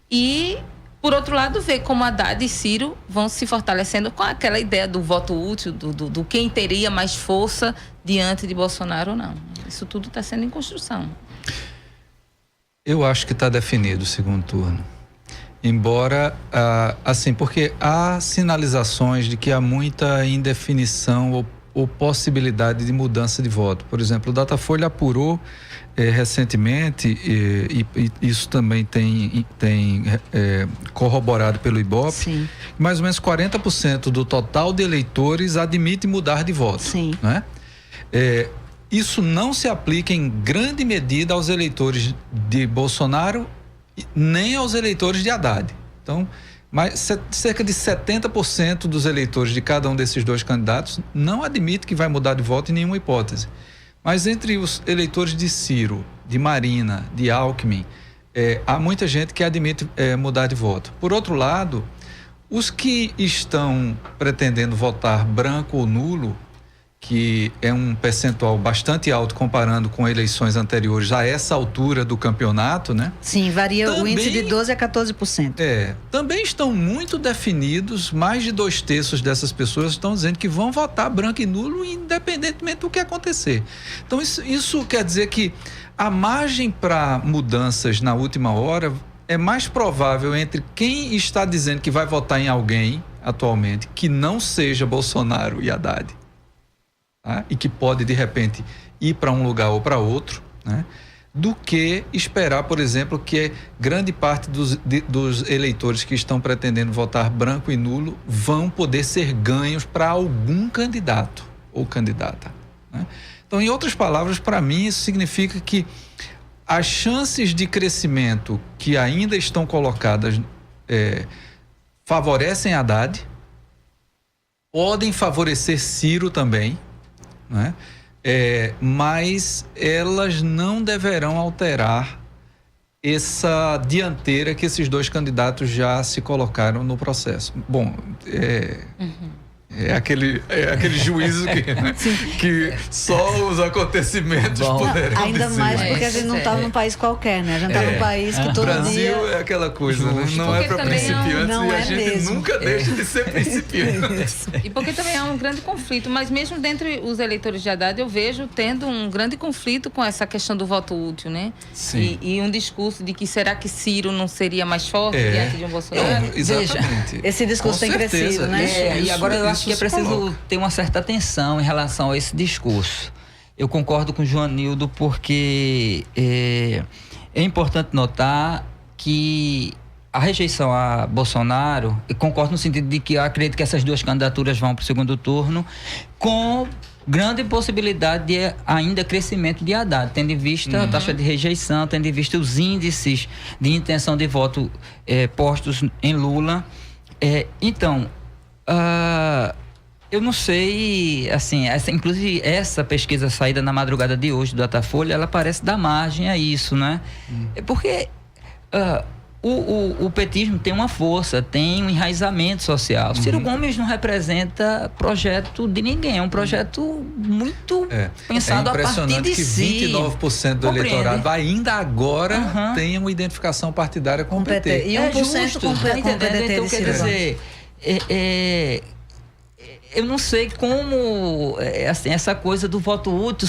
E, por outro lado, ver como Haddad e Ciro vão se fortalecendo com aquela ideia do voto útil, do quem teria mais força diante de Bolsonaro ou não. Isso tudo está sendo em construção. Eu acho que está definido o segundo turno. Embora, assim, porque há sinalizações de que há muita indefinição ou possibilidade de mudança de voto. Por exemplo, o Datafolha apurou recentemente, e isso também tem corroborado pelo Ibope, sim, mais ou menos 40% do total de eleitores admite mudar de voto. Sim. Né? Isso não se aplica em grande medida aos eleitores de Bolsonaro nem aos eleitores de Haddad. Então, cerca de 70% dos eleitores de cada um desses dois candidatos não admite que vai mudar de voto em nenhuma hipótese. Mas entre os eleitores de Ciro, de Marina, de Alckmin, há muita gente que admite mudar de voto. Por outro lado, os que estão pretendendo votar branco ou nulo, que é um percentual bastante alto comparando com eleições anteriores a essa altura do campeonato, né? Sim, varia também, o índice de 12% a 14%. Também estão muito definidos, mais de 2/3 dessas pessoas estão dizendo que vão votar branco e nulo independentemente do que acontecer. Então isso quer dizer que a margem para mudanças na última hora é mais provável entre quem está dizendo que vai votar em alguém atualmente que não seja Bolsonaro e Haddad, tá? E que pode de repente ir para um lugar ou para outro, né? Do que esperar, por exemplo, que grande parte dos eleitores que estão pretendendo votar branco e nulo vão poder ser ganhos para algum candidato ou candidata, né? Então, em outras palavras, para mim isso significa que as chances de crescimento que ainda estão colocadas favorecem Haddad, podem favorecer Ciro também, né? Mas elas não deverão alterar essa dianteira que esses dois candidatos já se colocaram no processo. Bom, é aquele juízo que só os acontecimentos poderão ainda dizer. mais porque a gente não está num país qualquer, né? A gente está num país que todo Brasil dia... é aquela coisa, né? Não é para principiantes não e a é gente mesmo. nunca deixa de ser principiante. E porque também há um grande conflito, mas mesmo dentre os eleitores de Haddad eu vejo tendo um grande conflito com essa questão do voto útil, né? Sim. E um discurso de que será que Ciro não seria mais forte diante de um Bolsonaro? Exatamente. Esse discurso tem crescido, né? E agora eu acho que é preciso ter uma certa atenção em relação a esse discurso. Eu concordo com o Joanildo porque é importante notar que a rejeição a Bolsonaro, eu concordo no sentido de que eu acredito que essas duas candidaturas vão para o segundo turno com grande possibilidade de ainda crescimento de Haddad, tendo em vista a taxa de rejeição, tendo em vista os índices de intenção de voto postos em Lula. Então, eu não sei, assim, inclusive essa pesquisa saída na madrugada de hoje do Datafolha, ela parece dar margem a isso, né? Porque o petismo tem uma força, tem um enraizamento social. Ciro Gomes não representa projeto de ninguém, é um projeto muito pensado a partir de si. É impressionante que 29% do eleitorado ainda agora tem uma identificação partidária com o PT. E 1% com o PDT. Então, quer dizer, eu não sei como assim, essa coisa do voto útil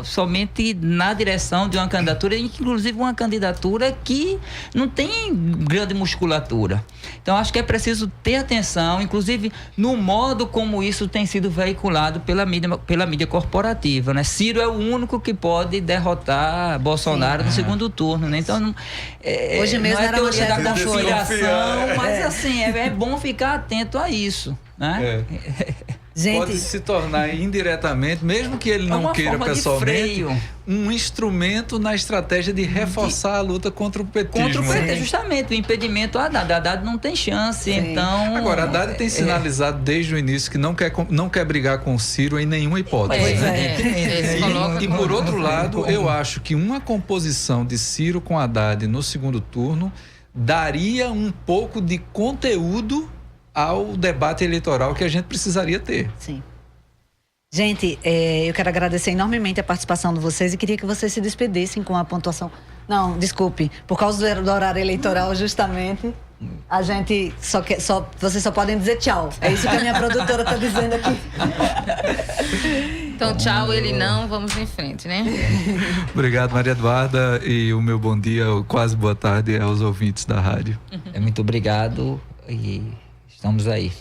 somente na direção de uma candidatura, inclusive uma candidatura que não tem grande musculatura. Então acho que é preciso ter atenção, inclusive no modo como isso tem sido veiculado pela mídia corporativa, né? Ciro é o único que pode derrotar Bolsonaro no segundo turno, né? Então hoje mesmo não é era teoria da manchete conspiração, mas assim é bom ficar atento a isso, né? Gente, pode se tornar indiretamente, mesmo que ele não queira pessoalmente, um instrumento na estratégia de reforçar a luta contra o petismo. Contra o PT, justamente, o impedimento a Haddad. Haddad não tem chance, então... Agora, Haddad tem sinalizado desde o início que não quer brigar com o Ciro em nenhuma hipótese. E por outro lado, eu acho que uma composição de Ciro com Haddad no segundo turno daria um pouco de conteúdo ao debate eleitoral que a gente precisaria ter. Sim. Gente, eu quero agradecer enormemente a participação de vocês e queria que vocês se despedissem com a pontuação. Não, desculpe, por causa do horário eleitoral, justamente, a gente vocês só podem dizer tchau. É isso que a minha produtora está dizendo aqui. Então, tchau, ele não, vamos em frente, né? Obrigado, Maria Eduarda, e o meu bom dia, quase boa tarde aos ouvintes da rádio. Muito obrigado e estamos aí.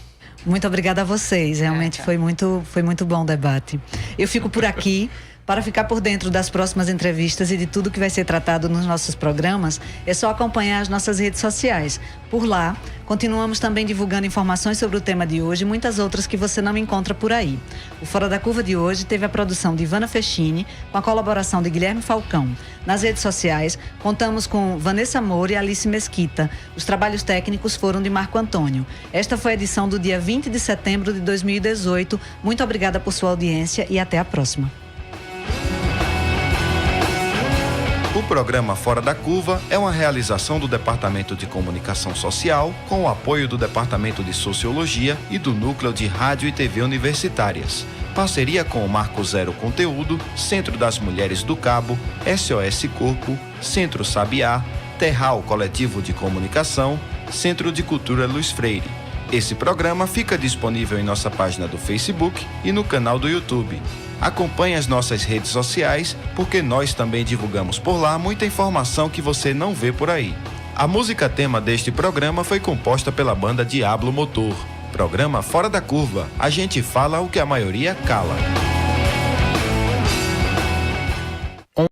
Muito obrigada a vocês, realmente foi muito bom o debate. Eu fico por aqui. Para ficar por dentro das próximas entrevistas e de tudo que vai ser tratado nos nossos programas, é só acompanhar as nossas redes sociais. Por lá, continuamos também divulgando informações sobre o tema de hoje e muitas outras que você não encontra por aí. O Fora da Curva de hoje teve a produção de Ivana Fechini, com a colaboração de Guilherme Falcão. Nas redes sociais, contamos com Vanessa Moura e Alice Mesquita. Os trabalhos técnicos foram de Marco Antônio. Esta foi a edição do dia 20 de setembro de 2018. Muito obrigada por sua audiência e até a próxima. O programa Fora da Curva é uma realização do Departamento de Comunicação Social com o apoio do Departamento de Sociologia e do Núcleo de Rádio e TV Universitárias. parceria com o Marco Zero Conteúdo, Centro das Mulheres do Cabo, SOS Corpo, Centro Sabiá, Terral Coletivo de Comunicação, Centro de Cultura Luiz Freire. Esse programa fica disponível em nossa página do Facebook e no canal do YouTube. Acompanhe as nossas redes sociais, porque nós também divulgamos por lá muita informação que você não vê por aí. A música tema deste programa foi composta pela banda Diablo Motor. Programa Fora da Curva. A gente fala o que a maioria cala.